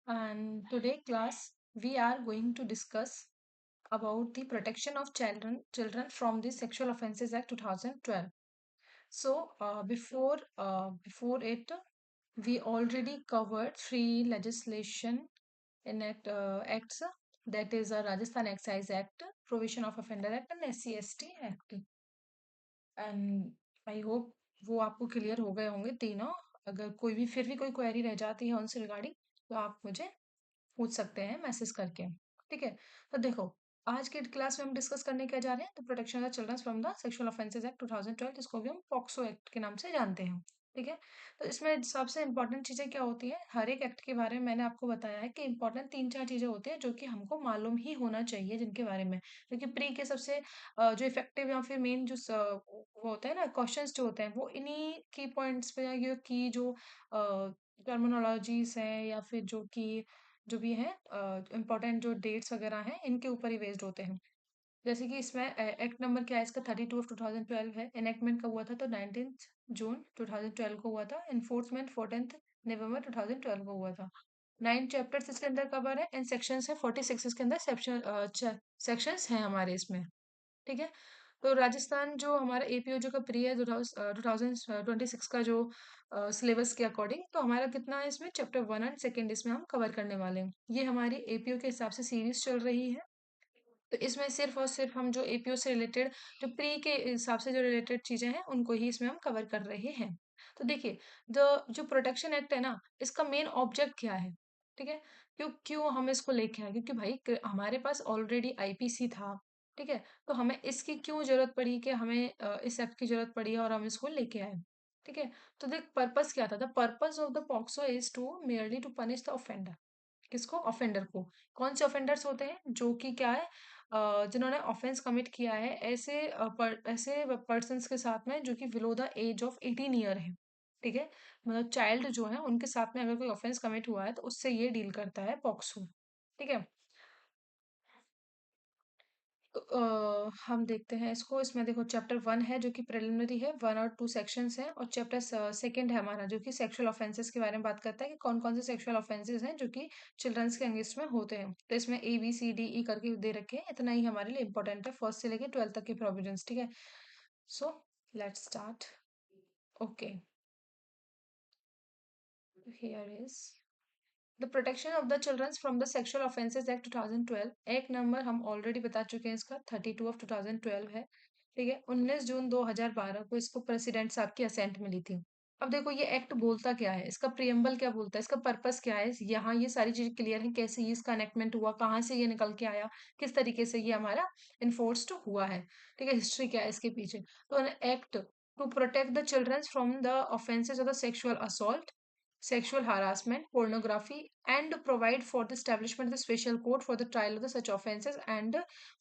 And today class we are going to discuss about the protection of children from the Sexual Offences Act 2012. So before it we already covered three legislation acts, that is a Rajasthan Excise Act, Provision of Offender Act and SC/ST Act. And I hope वो आपको clear हो गए होंगे तीनों। अगर कोई भी फिर भी कोई क्वेरी रह जाती है उनसे रिगार्डिंग तो आप मुझे पूछ सकते हैं मैसेज करके। ठीक है, तो देखो आज के क्लास में हम डिस्कस करने क्या जा रहे हैं, तो protection of children from the sexual offences act 2012, जिसको भी हम पॉक्सो एक्ट के नाम से जानते हैं। ठीक है, तो इसमें सबसे इंपॉर्टेंट चीजें क्या होती हैं, हर एक एक्ट के बारे में मैंने आपको बताया है कि इंपॉर्टेंट तीन चार चीजें होती हैं जो कि हमको मालूम ही होना चाहिए, जिनके बारे में क्योंकि प्री के सबसे जो इफेक्टिव या फिर मेन जो वो होता है ना क्वेश्चंस जो होते हैं वो इन्हीं की पॉइंट्स पे या की जो टर्मिनोलॉजीज हैं या फिर जो भी है इम्पोर्टेंट जो डेट्स वगैरह हैं इनके ऊपर ही बेस्ड होते हैं। जैसे कि इसमें एक्ट नंबर क्या है इसका, 32/2012 है। इनेक्टमेंट कब हुआ था, तो 19 जून 2012 को हुआ था। इन्फोर्समेंट 14 नवंबर 2012 को हुआ था। 9 चैप्टर्स इसके अंदर कवर है एंड सेक्शंस है 46 इसके अंदर सेक्शंस हैं हमारे इसमें। ठीक है, तो राजस्थान जो हमारा एपीओ का प्री है 2026 का जो सिलेबस के अकॉर्डिंग, तो हमारा कितना है इसमें, चैप्टर 1 एंड 2 इसमें हम कवर करने वाले हैं। ये हमारी एपीओ के हिसाब से सीरीज चल रही है। तो इसमें सिर्फ और सिर्फ हम जो एपीओ से रिलेटेड जो प्री के हिसाब से जो रिलेटेड चीजें हैं उनको ही इसमें हम कवर कर रहे हैं। तो देखिए, जो प्रोटेक्शन एक्ट है ना, इसका मेन ऑब्जेक्ट क्या है। ठीक है, क्यों क्यों हम इसको लेके आए, क्योंकि भाई हमारे पास ऑलरेडी आईपीसी था। ठीक है, तो हमें इसकी क्यों जरूरत पड़ी कि हमें इस एक्ट की जरूरत पड़ी है और हम इसको लेके आए। ठीक है, तो देख पर्पस क्या था, the purpose of the POCSO is to merely to punish the offender. किसको, ऑफेंडर को। कौन से ऑफेंडर्स होते हैं, जो कि क्या है, जिन्होंने ऑफेंस कमिट किया है ऐसे ऐसे पर्सन्स के साथ में जो कि below the age of 18 year है। ठीक है, मतलब चाइल्ड जो है उनके साथ में अगर कोई ऑफेंस कमिट हुआ है तो उससे ये डील करता है पॉक्सो। ठीक है, तो हम देखते हैं इसको। इसमें देखो चैप्टर 1 है जो कि प्रिलिमिनरी है, 1 और 2 सेक्शंस हैं, और चैप्टर सेकंड है हमारा जो कि सेक्सुअल ऑफेंसेस के बारे में बात करता है कि कौन कौन से सेक्सुअल ऑफेंसेस हैं जो कि चिल्ड्रंस के अगेंस्ट में होते हैं। तो इसमें ABCDE करके दे रखे हैं, इतना ही हमारे लिए इंपॉर्टेंट है फर्स्ट से लेके 12 तक के प्रोविजंस। ठीक है, so let's start. Okay, here is the protection of the childrens from the sexual offences act 2012। Act number हम ऑलरेडी बता चुके हैं, इसका 32/2012 है। ठीक है, 19 जून 2012 को इसको प्रेसिडेंट साहब की असेंट मिली थी। अब देखो ये एक्ट बोलता क्या है, इसका प्रियम्बल क्या बोलता है, इसका पर्पस क्या है, यहाँ ये सारी चीजें क्लियर है, कैसे ये इसका एनेक्टमेंट हुआ, कहाँ से ये निकल के आया, किस तरीके से ये हमारा इन्फोर्स्ड हुआ है। ठीक है, हिस्ट्री क्या है इसके पीछे। तो act to protect the childrens from the offences of the sexual assault, sexual harassment, pornography, and provide for the establishment of the special court for the trial of the such offences and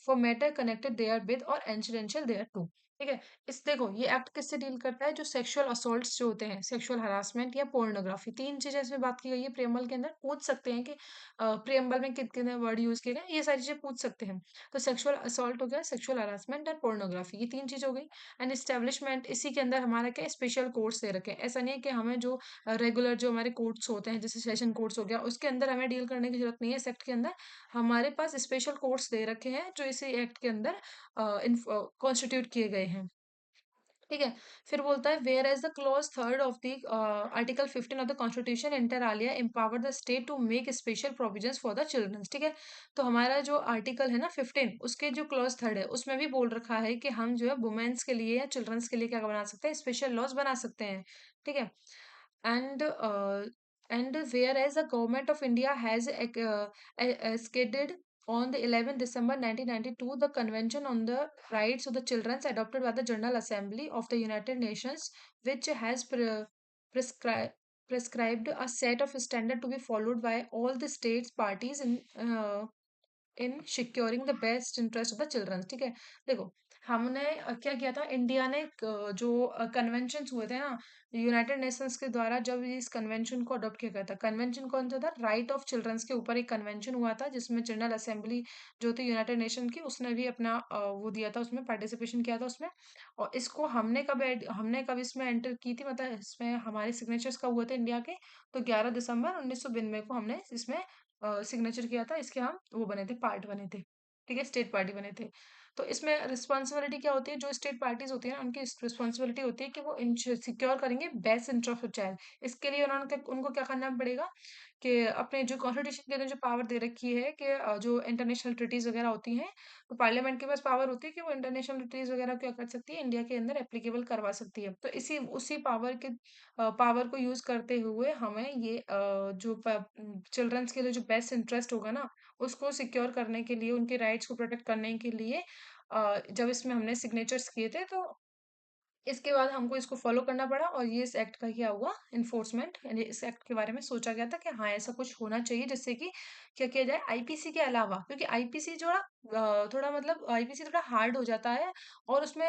for matter connected therewith or incidental thereto। ठीक है, इस देखो ये act किससे deal करता है, जो sexual असोल्ट्स जो होते हैं, सेक्सुअल हरासमेंट या पोर्नोग्राफी, तीन चीजें इसमें बात की गई है प्रियम्बल के अंदर। पूछ सकते हैं कि प्रियम्बल में कितने वर्ड यूज किए गए, ये सारी चीजें पूछ सकते हैं। तो सेक्सुअल असोल्ट हो गया, सेक्सुअल हरासमेंट और पोर्नोग्राफी, ये तीन चीज हो गई। एंड एस्टेब्लिशमेंट, इसी के अंदर हमारा क्या स्पेशल कोर्स दे रखे हैं। ऐसा नहीं है कि हमें जो रेगुलर जो हमारे कोर्ट्स होते हैं जैसे सेशन कोर्ट्स हो गया उसके अंदर हमें डील करने की जरूरत नहीं है। इस एक्ट के अंदर हमारे पास स्पेशल कोर्ट्स दे रखे हैं जो इसी एक्ट के अंदर कॉन्स्टिट्यूट किए गए हैं। ठीक है, फिर बोलता है whereas the clause third of the article 15 of the constitution inter alia empower the state to make special provisions for the childrens. ठीक है, तो हमारा जो आर्टिकल है ना 15, उसके जो क्लॉज थर्ड है उसमें भी बोल रखा है कि हम जो है वुमेन्स के लिए या चिल्ड्रंस के लिए क्या बना सकते हैं, स्पेशल लॉज बना सकते हैं। ठीक है, and and whereas the government of India has scheduled on the 11th December 1992 the Convention on the Rights of the Children adopted by the General Assembly of the United Nations, which has prescribed prescribed a set of standard to be followed by all the states parties in securing the best interest of the children। ठीक है, देखो हमने क्या किया था, India ने जो convention हुए थे ना यूनाइटेड नेशंस के द्वारा, जब इस कन्वेंशन को अडॉप्ट किया गया था, कन्वेंशन कौन सा था, राइट ऑफ चिल्ड्रंस के ऊपर एक कन्वेंशन हुआ था, जिसमें जनरल असेंबली जो थी यूनाइटेड नेशन की, उसने भी अपना वो दिया था, उसमें पार्टिसिपेशन किया था उसमें। और इसको हमने कब इसमें एंटर की थी, मतलब इसमें हमारे सिग्नेचर्स कब हुए थे इंडिया के, तो 11 दिसंबर 1992 को हमने इसमें सिग्नेचर किया था, इसके हम वो बने थे, पार्ट बने थे। ठीक है, स्टेट पार्टी बने थे। तो इसमें रिस्पॉन्सिबिलिटी क्या होती है, जो स्टेट पार्टीज होती है ना, उनकी रिस्पॉन्सिबिलिटी होती है कि वो सिक्योर करेंगे बेस्ट इंटरेस्ट ऑफ चाइल्ड। इसके लिए उन्होंने उनको क्या करना पड़ेगा कि अपने जो कॉन्स्टिट्यूशन के अंदर जो पावर दे रखी है कि जो इंटरनेशनल ट्रीटीज वगैरह होती हैं, तो पार्लियामेंट के पास पावर होती है कि वो इंटरनेशनल ट्रीटीज वगैरह क्या कर सकती है, इंडिया के अंदर एप्लीकेबल करवा सकती है। तो इसी उसी पावर को यूज करते हुए हमें ये जो चिल्ड्रंस के लिए जो बेस्ट इंटरेस्ट होगा ना, उसको सिक्योर करने के लिए, उनके राइट्स को प्रोटेक्ट करने के लिए जब इसमें हमने सिग्नेचर्स किए थे, तो इसके बाद हमको इसको फॉलो करना पड़ा, और ये इस एक्ट का क्या हुआ, इन्फोर्समेंट, यानी इस एक्ट के बारे में सोचा गया था कि हाँ ऐसा कुछ होना चाहिए, जिससे कि क्या किया जाए, आईपीसी के अलावा, क्योंकि आईपीसी जो थोड़ा मतलब आईपीसी थोड़ा हार्ड हो जाता है, और उसमें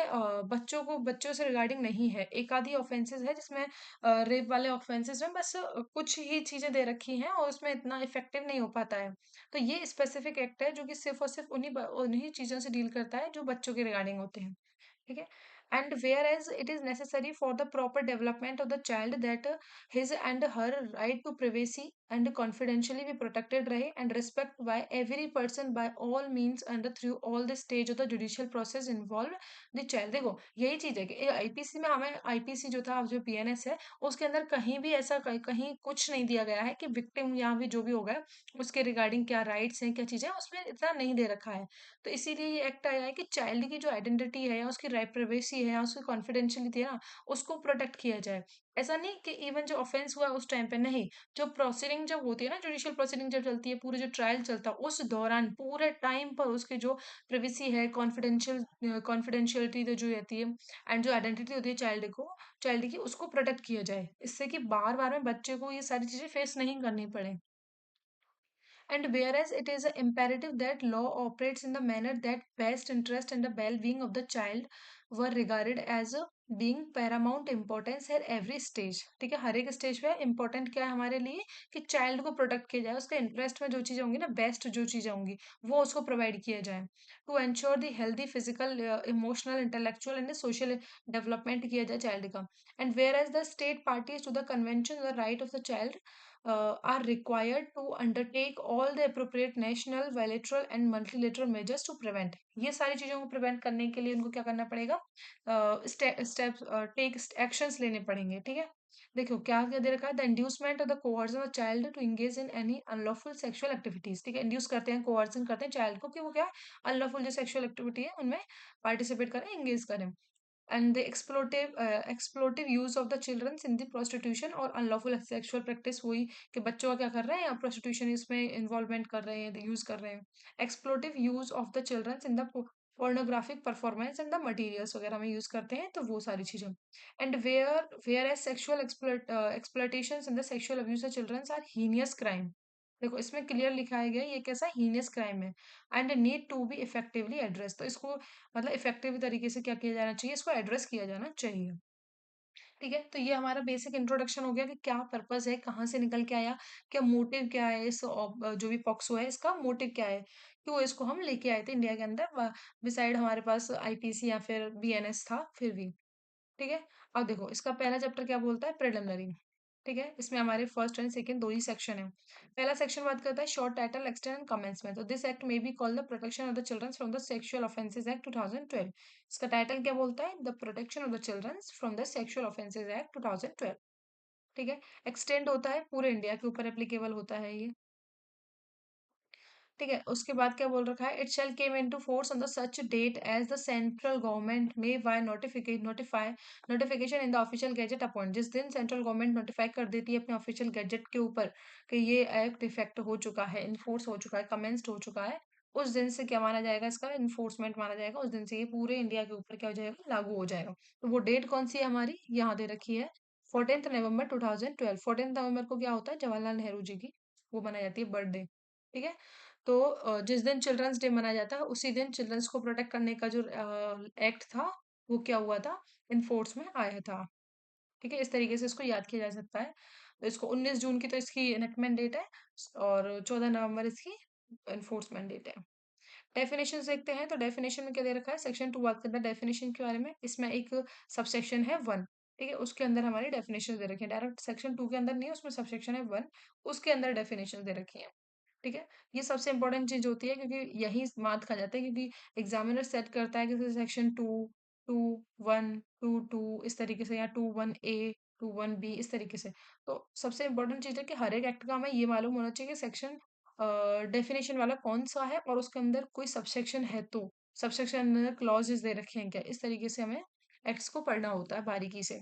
बच्चों से रिगार्डिंग नहीं है, एक आधी ऑफेंसेस है जिसमें रेप वाले ऑफेंसेस में बस कुछ ही चीजें दे रखी हैं, और उसमें इतना इफेक्टिव नहीं हो पाता है। तो ये स्पेसिफिक एक्ट है जो कि सिर्फ और सिर्फ उन्हीं चीजों से डील करता है जो बच्चों के रिगार्डिंग होते हैं। ठीक है। And whereas it is necessary for the proper development of the child that his and her right to privacy and confidentially be protected रहे and respect by every person by all means and through all the stage of the judicial process involve the child। देखो यही चीज है कि IPC में हमें, IPC जो था, जो पीएनएस है, उसके अंदर कहीं भी ऐसा कहीं कुछ नहीं दिया गया है कि विक्टिम यहाँ भी जो भी होगा उसके रिगार्डिंग क्या राइट्स हैं, क्या चीजें हैं, उसमें इतना नहीं दे रखा है। तो इसीलिए ये एक्ट आया है कि चाइल्ड की जो आइडेंटिटी है, या उसकी राइट प्राइवेसी है, या उसकी कॉन्फिडेंशियलिटी है ना, उसको प्रोटेक्ट किया जाए। ऐसा नहीं कि इवन जो ऑफेंस हुआ उस टाइम पे नहीं, जो प्रोसीडिंग जब होती है ना, जुडिशियल प्रोसीडिंग जब चलती है, पूरे जो ट्रायल चलता है उस दौरान पूरे टाइम पर उसकी जो प्राइवेसी है, कॉन्फिडेंशियलिटी जो रहती है, एंड जो आइडेंटिटी होती है चाइल्ड की, उसको प्रोटेक्ट किया जाए, इससे कि बार बार में बच्चे को ये सारी चीजें फेस नहीं करनी पड़े। And whereas it is imperative that law operates in the manner that best interest and the well-being of the child were regarded as being paramount importance at every stage। ठीक है, हर एक स्टेज पे important क्या है हमारे लिए, कि child को प्रोटेक्ट किया जाए, उसके इंटरेस्ट में जो चीजें होंगी ना, बेस्ट जो चीजें होंगी वो उसको प्रोवाइड किया जाए, to ensure the healthy physical, emotional, intellectual and social development किया जाए चाइल्ड का। And whereas the state parties to the convention the right of the child are required to undertake all the appropriate national, bilateral and multilateral measures to prevent। ये सारी चीजों को prevent करने के लिए उनको क्या करना पड़ेगा, स्टेप्स टेक एक्शंस लेने पड़ेंगे। ठीक है, देखो क्या क्या दे रखा है, the inducement of the coercion of child to engage in any unlawful sexual activities. ठीक है, इंड्यूस करते हैं, कोअर्जन करते हैं चाइल्ड को कि वो क्या, अनलॉफुल जो सेक्सुअल एक्टिविटी है उनमें पार्टिसिपेट करें, इंगेज करें। And the exploitive use of the children in the prostitution और unlawful sexual practice, वही कि बच्चों का क्या कर रहे हैं, या prostitution इसमें इन्वॉल्वमेंट कर रहे हैं, यूज कर रहे हैं। exploitive use of the children in the pornographic performance and the materials वगैरह में यूज करते हैं, तो वो सारी चीजें। and whereas sexual exploitations and the sexual abuse of children are heinous crime। देखो इसमें क्लियर लिखाया गया है ये कैसा हीनियस क्राइम है, and need to be effectively address. तो इसको मतलब इफेक्टिव तरीके से क्या किया जाना चाहिए, इसको एड्रेस किया जाना चाहिए। ठीक है, तो ये हमारा बेसिक इंट्रोडक्शन हो गया कि क्या पर्पस है, कहाँ से निकल के आया, क्या मोटिव क्या है, जो भी पॉक्सो है इसका मोटिव क्या है, क्यों इसको हम लेके आए थे इंडिया के अंदर, बिसाइड हमारे पास आईपीसी या फिर बीएनएस था फिर भी। ठीक है, अब देखो इसका पहला चैप्टर क्या बोलता है, प्रिलिमिनरी। ठीक है, इसमें हमारे फर्स्ट एंड सेकंड दो ही सेक्शन है। पहला सेक्शन बात करता है short title, extend and commencement. तो दिस एक्ट में be called the protection of the children from the sexual offences act 2012। इसका टाइटल क्या बोलता है, the protection of the children from the sexual offences act 2012। ठीक है, एक्सटेंड होता है पूरे इंडिया के ऊपर एप्लीकेबल होता है ये। ठीक है, उसके बाद क्या बोल रखा है, it shall came into force on the such date as the central government may by notification in the official gazette appoint. जिस दिन सेंट्रल गवर्नमेंट नोटिफाई कर देती है अपने ऑफिशियल गैजेट के ऊपर कि ये एक्ट इफेक्ट हो चुका है, इन्फोर्स हो चुका है, कमेंस्ड हो चुका है, उस दिन से क्या माना जाएगा, इसका इन्फोर्समेंट माना जाएगा, उस दिन से ये पूरे इंडिया के ऊपर क्या हो जाएगा, लागू हो जाएगा। तो वो डेट कौन सी है हमारी, यहाँ दे रखी है 14 नवंबर 2012। 14 नवंबर को क्या होता है, जवाहरलाल नेहरू जी की वो मनाई जाती है बर्थडे। ठीक है। तो जिस दिन चिल्ड्रंस डे मनाया जाता है उसी दिन चिल्ड्रंस को प्रोटेक्ट करने का जो एक्ट था वो क्या हुआ था, इन फोर्स में आया था। ठीक है, इस तरीके से इसको याद किया जा सकता है। तो इसको 19 जून की तो इसकी एनेक्टमेंट डेट है और 14 नवंबर इसकी एनफोर्समेंट डेट है। डेफिनेशन देखते हैं, तो डेफिनेशन में क्या दे रखा है, सेक्शन 2 बात करता है डेफिनेशन के बारे में। इसमें एक सबसेक्शन है 1, ठीक है, उसके अंदर हमारी डेफिनेशन दे रखी है। डायरेक्ट सेक्शन 2 के अंदर नहीं है, उसमें सबसेक्शन है 1, उसके अंदर डेफिनेशन दे रखी है। ठीक है, ये सबसे इंपॉर्टेंट चीज होती है क्योंकि यही मार्क खा जाता है, क्योंकि एग्जामिनर सेट करता है कि सेक्शन 2, 2 1, 2 2 इस तरीके से, या 2 1 A, 2 1 B इस तरीके से। तो सबसे इंपॉर्टेंट चीज है कि हर एक एक्ट का हमें ये मालूम होना चाहिए कि सेक्शन डेफिनेशन वाला कौन सा है और उसके अंदर कोई सबसेक्शन है तो सबसेक्शन क्लॉजेस दे रखे हैं क्या, इस तरीके से हमें एक्ट्स को पढ़ना होता है बारीकी से।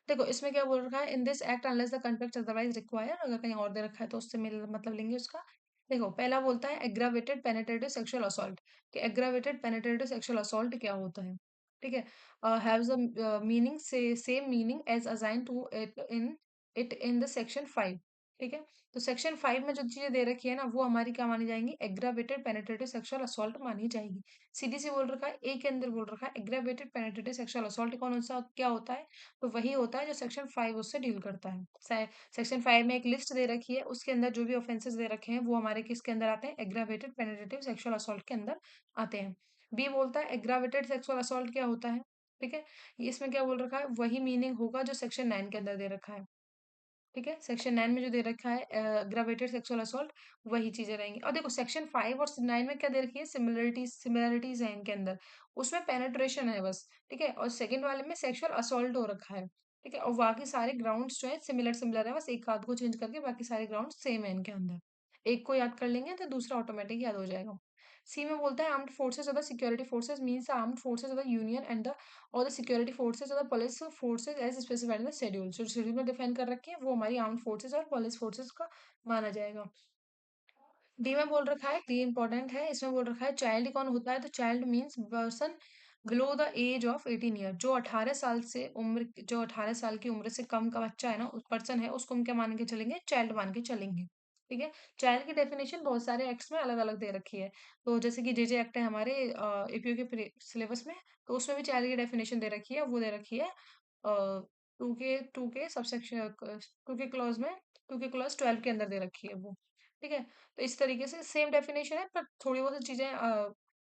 देखो इसमें क्या बोल रखा है, in this act unless the context otherwise require, अगर कहीं और दे रखा है तो उससे मिल मतलब लेंगे उसका। देखो पहला बोलता है एग्रावेटेड पेनिट्रेटिव सेक्सुअल असॉल्ट, कि एग्रावेटेड पेनिट्रेटिव सेक्सुअल असॉल्ट क्या होता है। ठीक है, हैव्स द मीनिंग से same meaning as assign to it in the section 5। ठीक है, तो सेक्शन 5 में जो चीजें दे रखी है ना वो हमारी क्या मानी जाएंगी, एग्रावेटेड पेनिट्रेटिव सेक्सुअल असॉल्ट मानी जाएगी। सीधी सी बोल रखा है, ए के अंदर बोल रखा है एग्रावेटेड पेनिट्रेटिव सेक्सुअल असॉल्ट कौन सा क्या होता है, तो वही होता है जो सेक्शन 5 उससे डील करता है। सेक्शन 5 में एक लिस्ट दे रखी है, उसके अंदर जो भी ऑफेंसेस दे रखे हैं वो हमारे किसके अंदर आते हैं, एग्रावेटेड पेनिट्रेटिव सेक्सुअल असॉल्ट के अंदर आते हैं। बी बोलता है एग्रावेटेड सेक्सुअल असॉल्ट क्या होता है। ठीक है, इसमें क्या बोल रखा है, वही मीनिंग होगा जो सेक्शन 9 के अंदर दे रखा है। ठीक है, सेक्शन 9 में जो दे रखा है एग्रावेटेड सेक्सुअल असॉल्ट, वही चीजें रहेंगी। और देखो सेक्शन 5 और 9 में क्या दे रखी है, सिमिलरिटीज है इनके अंदर, उसमें पेनेट्रेशन है बस। ठीक है, और सेकंड वाले में सेक्सुअल असॉल्ट हो रखा है। ठीक है, और बाकी सारे ग्राउंड्स जो है सिमिलर सिमिलर है, बस एक आध को चेंज करके बाकी सारे ग्राउंड सेम है इनके अंदर। एक को याद कर लेंगे तो दूसरा ऑटोमेटिक याद हो जाएगा। सी में बोलता है armed forces of the security forces means armed forces of the union and the और द सिक्योरिटी फोर्सेज और the police forces as specified in the schedule, जो शेड्यूल में डिफाइन कर रखे हैं वो हमारी आर्म्ड फोर्सेज और पुलिस फोर्सेज का माना जाएगा। डी में बोल रखा है, डी इंपॉर्टेंट है, इसमें बोल रखा है चाइल्ड कौन होता है, तो child means person below the age of 18 year, जो 18 साल से उम्र, जो 18 साल की उम्र से कम का बच्चा है ना, उस पर्सन है, उसको हम क्या मान के चलेंगे, चाइल्ड मान के चलेंगे। ठीक है, चाइल्ड की डेफिनेशन बहुत सारे एक्ट्स में अलग अलग दे रखी है। तो जैसे कि जे एक्ट है हमारे एपीयू के सिलेबस में, तो उसमें भी चाइल्ड की डेफिनेशन दे रखी है, वो दे रखी है टू के सबसेक्शन, टू के क्लॉज में, टू के क्लॉज 12 के अंदर दे रखी है वो। ठीक है, तो इस तरीके से सेम डेफिनेशन है पर थोड़ी बहुत चीजें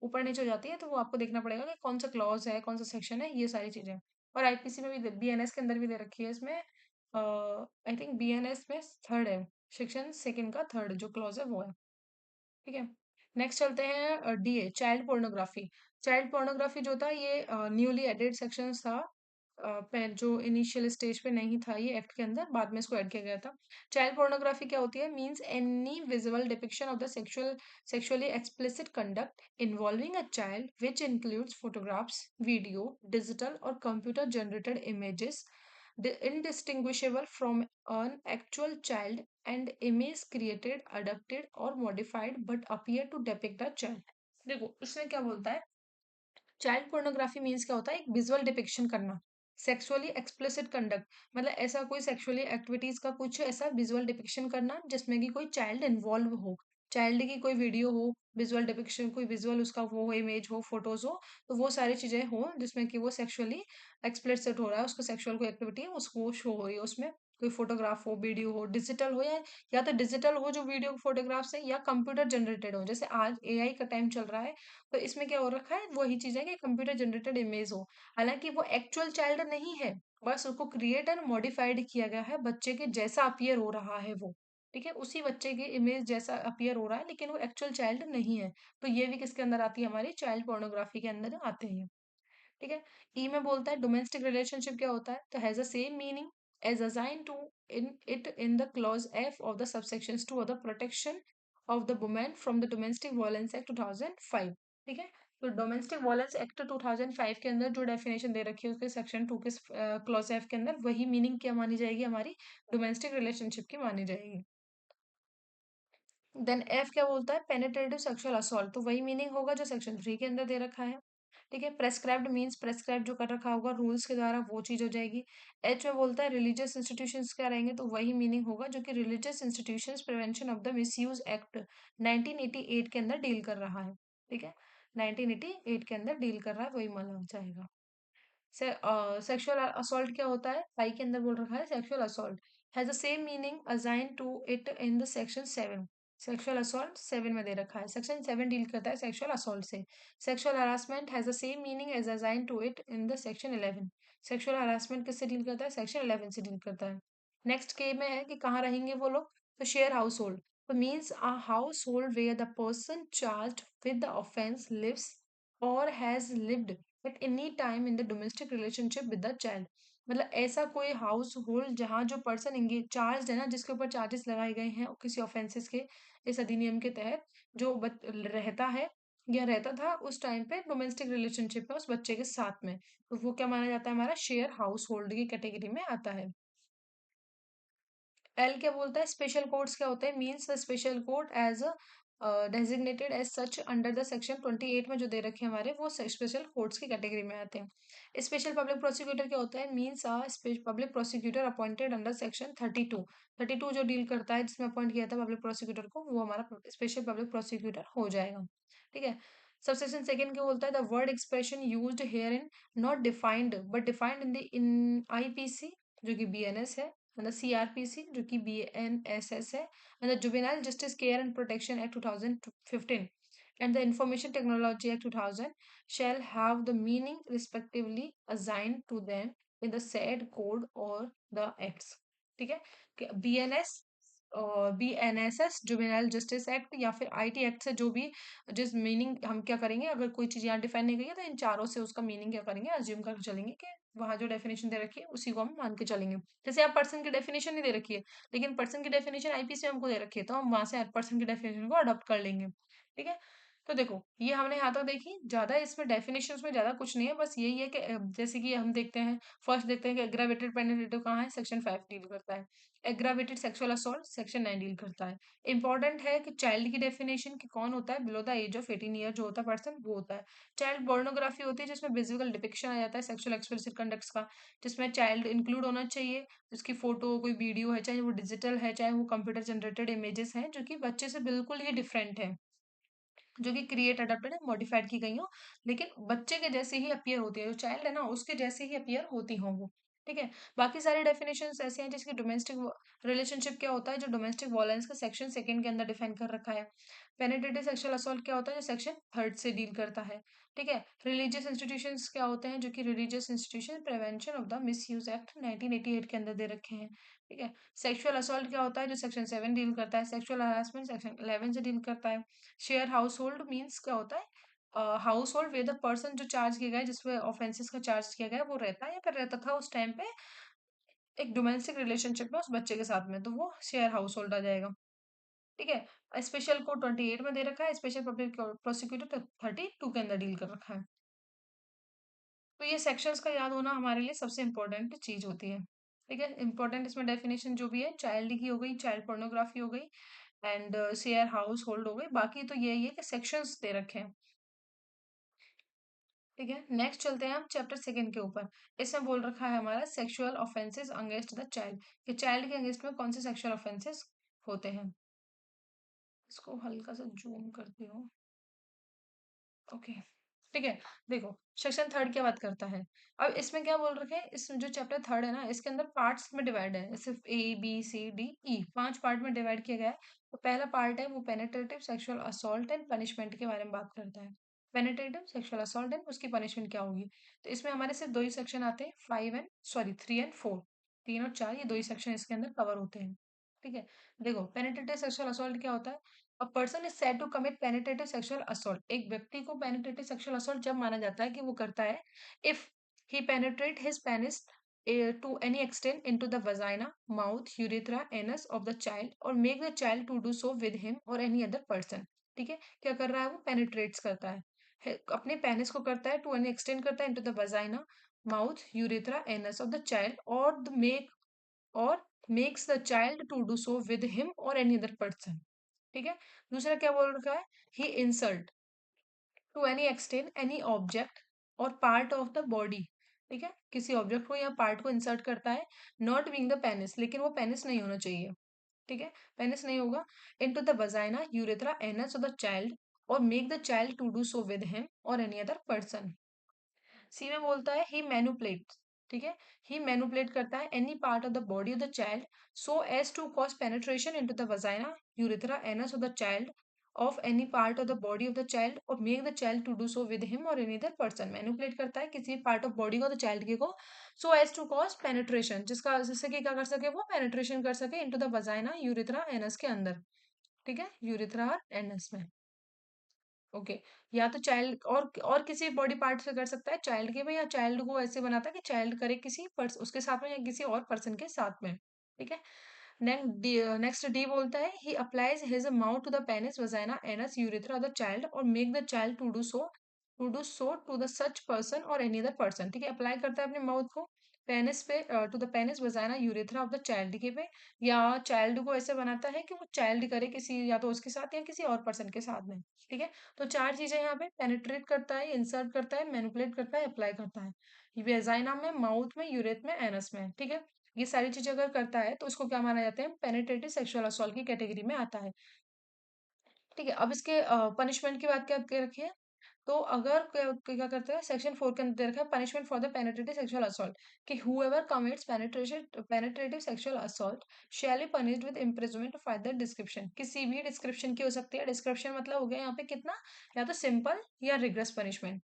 ऊपर नीचे हो जाती है, तो वो आपको देखना पड़ेगा कि कौन सा क्लॉज है, कौन सा सेक्शन है, ये सारी चीजें। और आईपीसी में भी बीएनएस के अंदर भी दे रखी है, इसमें आई थिंक बीएनएस में थर्ड है, सेक्शन सेकंड का थर्ड जो क्लॉज है वो है। ठीक है, नेक्स्ट चलते हैं DA, child pornography. Child pornography जो था ये न्यूली एडेड सेक्शन था, जो इनिशियल स्टेज पे नहीं था ये एक्ट के अंदर, बाद में इसको ऐड किया गया था। चाइल्ड पोर्नोग्राफी क्या होती है, means any visual depiction of the sexually explicit conduct involving a child which includes photographs, video, digital और computer generated images indistinguishable from an actual child and image created, adapted or modified but appear to depict a child। देखो इसमें क्या बोलता है, child pornography means क्या होता है, एक विजुअल डिपिक्शन करना, सेक्सुअली एक्सप्लिसिट कंडक्ट, मतलब ऐसा कोई सेक्सुअली एक्टिविटीज का कुछ ऐसा विजुअल डिपिक्शन करना जिसमें कि कोई चाइल्ड इन्वॉल्व हो, चाइल्ड की कोई वीडियो हो, विजुअल डिपिक्शन, कोई विजुअल उसका वो हो, इमेज हो, फोटोज हो, तो वो सारी चीजें हो जिसमें कि वो सेक्सुअली एक्सप्लिसिट हो रहा है, उसको सेक्सुअल कोई एक्टिविटी है उसको शो हो रही है उसमें, कोई फोटोग्राफ हो, वीडियो हो, डिजिटल हो, या तो डिजिटल हो जो वीडियो फोटोग्राफ से, या कंप्यूटर जनरेटेड हो, जैसे आज एआई का टाइम चल रहा है, तो इसमें क्या हो रखा है, वही चीज है कि कंप्यूटर जनरेटेड इमेज हो, हालांकि वो एक्चुअल चाइल्ड नहीं है, बस उसको क्रिएट एंड मॉडिफाइड किया गया है, बच्चे के जैसा अपीयर हो रहा है वो। ठीक है, उसी बच्चे के इमेज जैसा अपीयर हो रहा है लेकिन वो एक्चुअल चाइल्ड नहीं है, तो ये भी किसके अंदर आती है, हमारी चाइल्ड पोर्नोग्राफी के अंदर आते हैं। ठीक है, ई में बोलता है डोमेस्टिक रिलेशनशिप क्या होता है, तो has a same meaning as assign to in the clause F of the subsections to the protection of the women from the domestic violence act 2005। ठीक है, तो डोमेस्टिक वायलेंस एक्ट 2005 के अंदर जो डेफिनेशन दे रखी है उसके सेक्शन 2 के क्लॉज एफ के अंदर, वही मीनिंग क्या मानी जाएगी, हमारी डोमेस्टिक रिलेशनशिप की मानी जाएगी। देन एफ क्या बोलता है, पेनिट्रेटिव सेक्सुअल असॉल्ट, तो वही मीनिंग होगा जो सेक्शन 3 के अंदर दे रखा है। ठीक है। प्रेस्क्राइब्ड मीन्स प्रेस्क्राइब जो कर रखा होगा रूल्स के द्वारा, वो चीज हो जाएगी। एच में बोलता है रिलीजियस इंस्टीट्यूशंस क्या रहेंगे, तो वही मीनिंग होगा जो कि religious institutions prevention of the misuse act 1988 के अंदर डील कर रहा है। ठीक है, 1988 के अंदर डील कर रहा है, वही माना जाएगा। सेक्सुअल असॉल्ट क्या होता है, फाइव के अंदर बोल रखा है sexual assault has the same meaning assign to it in the section 7। Sexual assault 7 में दे रखा है, सेक्शन 7 डील करता है सेक्सुअल असॉल्ट से। Sexual harassment has the same meaning as assign to it in the section 11। Sexual harassment किससे deal करता है, section 11 से डील करता है। नेक्स्ट के में है कि कहाँ रहेंगे वो लोग, तो शेयर हाउस होल्ड, तो means a household where the person charged with the offence lives और has lived at any time in the domestic relationship with the child. मतलब ऐसा कोई हाउस होल्ड जहाँ जो पर्सन चार्ज है ना, जिसके ऊपर चार्जेस लगाए गए हैं किसी ऑफेंसेस के इस अधिनियम के तहत, जो रहता है या रहता था उस टाइम पे डोमेस्टिक रिलेशनशिप में उस बच्चे के साथ में, तो वो क्या माना जाता है, हमारा शेयर हाउस होल्ड की कैटेगरी में आता है। एल क्या बोलता है, स्पेशल कोड्स क्या होते हैं, means the special code as designated as such under the section 28 में जो दे रखे हैं हमारे, वो स्पेशल कोड्स की कैटेगरी में आते हैं। स्पेशल पब्लिक प्रोसिक्यूटर क्या होता है, means public prosecutor appointed under section 32। 32 जो डील करता है, जिसमें अपॉइंट किया था पब्लिक प्रोसिक्यूटर को, वो हमारा स्पेशल पब्लिक प्रोसिक्यूटर हो जाएगा। ठीक है। सबसेक्शन सेकंड क्या बोलता है, the word expression used here in not defined but defined in the in IPC जो कि बीएनएस है, and the CRPC जो कि BNSS है, and the Juvenile Justice Care and Protection Act 2015 and the Information Technology Act 2000 shall have the meaning respectively assigned to them in the said code or the acts। ठीक है, BNS और BNSS juvenile justice act या फिर IT act से जो भी जिस meaning हम क्या करेंगे, अगर कोई चीज यहाँ डिफाइन नहीं गई है तो इन चारों से उसका मीनिंग क्या करेंगे, अज्यूम कर चलेंगे कि वहां जो डेफिनेशन दे रखी है उसी को हम मान के चलेंगे। जैसे आप पर्सन की डेफिनेशन नहीं दे रखी है, लेकिन पर्सन की डेफिनेशन आईपीसी में हमको दे रखी है, तो हम वहां से पर्सन की डेफिनेशन को अडॉप्ट कर लेंगे। ठीक है, तो देखो ये हमने यहाँ तक देखी, ज्यादा इसमें डेफिनेशन में ज्यादा कुछ नहीं है, बस यही है कि जैसे कि हम देखते हैं, फर्स्ट देखते हैं कि एग्रावेटेड पेनिट्रेटिव कहाँ है, सेक्शन 5 डील करता है। Aggravated sexual assault section 9 deal करता है। इंपॉर्टेंट है कि चाइल्ड की डेफिनेशन की कौन होता है, below the age of 18 year जो होता है पर्सन, वो होता है। चाइल्ड पोर्नोग्राफी होती है जिसमें विजुअल डिपिक्शन आ जाता है सेक्सुअल एक्सप्लिसिट कंडक्ट्स का, जिसमें चाइल्ड इंक्लूड होना चाहिए, जिसकी फोटो कोई वीडियो है, चाहे वो डिजिटल है चाहे वो कंप्यूटर जनरेटेड इमेजेस हैं, जो कि बच्चे से बिल्कुल ही डिफरेंट है, जो कि क्रिएट अडेप्टेड मॉडिफाइड की गई हो, लेकिन बच्चे के जैसे ही अपीयर होती है, जो चाइल्ड है ना उसके जैसे ही अपीयर होती हो वो। ठीक है, बाकी सारी डेफिनेशंस ऐसे हैं, जिसकी डोमेस्टिक रिलेशनशिप क्या होता है, जो डोमेस्टिक वायलेंस का सेक्शन सेकंड के अंदर डिफाइन कर रखा है। पेनिट्रेटिव सेक्सुअल असॉल्ट क्या होता है, जो सेक्शन थर्ड से डील करता है। ठीक है, रिलीजियस इंस्टीट्यूशंस क्या होते हैं, जो कि religious institution prevention of the miss use act 1988 के अंदर दे रखे हैं। ठीक है, सेक्सुअल असॉल्ट क्या होता है, जो सेक्शन 7 डील करता है। सेक्सुअल हरासमेंट सेक्शन 11 से डील करता है। शेयर हाउस होल्ड मीन्स क्या होता है, household where the person जो चार्ज किया गया है, जिसपे ऑफेंसेस का चार्ज किया गया है, वो रहता है या फिर रहता था उस टाइम पे एक डोमेस्टिक रिलेशनशिप में उस बच्चे के साथ में, तो वो शेयर हाउस होल्ड आ जाएगा। ठीक है, स्पेशल कोड 28 में दे रखा है, स्पेशल पब्लिक प्रोसिक्यूटर 32 के अंदर डील कर रखा है। तो ये सेक्शंस का याद होना हमारे लिए सबसे इंपॉर्टेंट चीज होती है। ठीक है, इंपॉर्टेंट इसमें डेफिनेशन जो भी है, चाइल्ड की हो गई, चाइल्ड पोर्नोग्राफी हो गई, एंड शेयर हाउस होल्ड हो गई, बाकी तो यही है कि सेक्शंस दे रखे हैं। ठीक है, नेक्स्ट चलते हैं हम चैप्टर सेकंड के ऊपर। इसमें बोल रखा है हमारा sexual offences against the child, कि चाइल्ड के अगेंस्ट में कौन से सेक्सुअल ऑफेंसेस होते हैं। इसको हल्का सा जूम करती हूँ। ओके, ठीक है। देखो, सेक्शन थर्ड क्या बात करता है, अब इसमें क्या बोल रखे हैं, इस जो चैप्टर थर्ड है ना, इसके अंदर पार्ट्स में डिवाइड है, सिर्फ A B C D E 5 part में डिवाइड किया गया है। तो पहला पार्ट है वो penetrative sexual assault and punishment के बारे में बात करता है। पेनिट्रेटिव सेक्सुअल असॉल्ट एंड उसकी पनिशमेंट क्या होगी, तो इसमें हमारे सिर्फ दो ही सेक्शन आते हैं, 3 और 4। 3 और 4 ये दो ही सेक्शन इसके अंदर कवर होते हैं। ठीक है, देखो पेनिट्रेटिव सेक्सुअल असॉल्ट क्या होता है, a person is said to commit penetrative sexual assault, एक व्यक्ति को पेनिट्रेटिव सेक्सुअल असॉल्ट जब माना जाता है कि वो करता है, if he penetrate his penis to any extent into the vagina mouth urethra anus of the child और make the child to do so with him और एनी अदर पर्सन। ठीक है, क्या कर रहा है, वो पेनिट्रेट्स करता है, अपने पेनिस को करता है टू एनी एक्सटेंड करता है into the vagina mouth urethra anus of the child और द मेक और makes the child to do so with him और एनी अदर पर्सन। ठीक है, दूसरा क्या बोल रखा है, he insert to any extent any object और पार्ट ऑफ द बॉडी, ठीक है, किसी ऑब्जेक्ट को या पार्ट को इंसर्ट करता है, नॉट बीइंग द पेनिस, लेकिन वो पेनिस नहीं होना चाहिए, ठीक है, पेनिस नहीं होगा, into the vagina, urethra, anus of the child, और make the child to do so with him और एनी अदर पर्सन। सी में बोलता है ही मैनुपुलेट, ठीक है, ही मैनुपुलेट करता है any part of the body of the child so as to cause penetration into the vagina, urethra, anus of the child, of any part of the body of the child or make the child to do so with him or any other person। Manipulate करता है किसी part of body को, तो child के को, so as to cause penetration, जिसका जिससे कि क्या कर सके, वो पेनिट्रेशन कर सके into the vagina, urethra, anus के अंदर, ठीक है, यूरिथ्रा और एनस में। ओके, या तो चाइल्ड और किसी बॉडी पार्ट से कर सकता है चाइल्ड के में, या चाइल्ड को ऐसे बनाता है कि चाइल्ड करे किसी पर्स उसके साथ में या किसी और पर्सन के साथ में, ठीक है। नेक्स्ट डी बोलता है he applies his mouth to the penis, vagina, anus, urethra the child और make the child to do so to the such person और एनी अदर पर्सन, ठीक है, अप्लाई करता है अपने माउथ को पेनिस पे, to the penis, vagina, urethra of the child के पे, या चाइल्ड को ऐसे बनाता है कि वो चाइल्ड करे किसी या तो उसके साथ या किसी और पर्सन के साथ में, ठीक है। तो चार चीजें यहाँ पे, पेनिट्रेट करता है, इंसर्ट करता है, मैनिपुलेट करता है, अप्लाई करता है, वेजाइना में, माउथ में, यूरेथ में, एनस में, ठीक है। ये सारी चीजें अगर करता है तो उसको क्या माना जाता है, पेनिट्रेटिव सेक्सुअल असॉल्ट की कैटेगरी में आता है, ठीक है। अब इसके पनिशमेंट की बात क्या क्या रखी है, तो अगर क्या करते हैं, सेक्शन 4 के अंदर दे रखा है punishment for the penetrative sexual assault, कि whoever commits penetrative sexual assault shall be punished with imprisonment of either description, किसी भी डिस्क्रिप्शन की हो सकती है, डिस्क्रिप्शन मतलब हो गया यहाँ पे कितना, या तो सिंपल या rigorous punishment,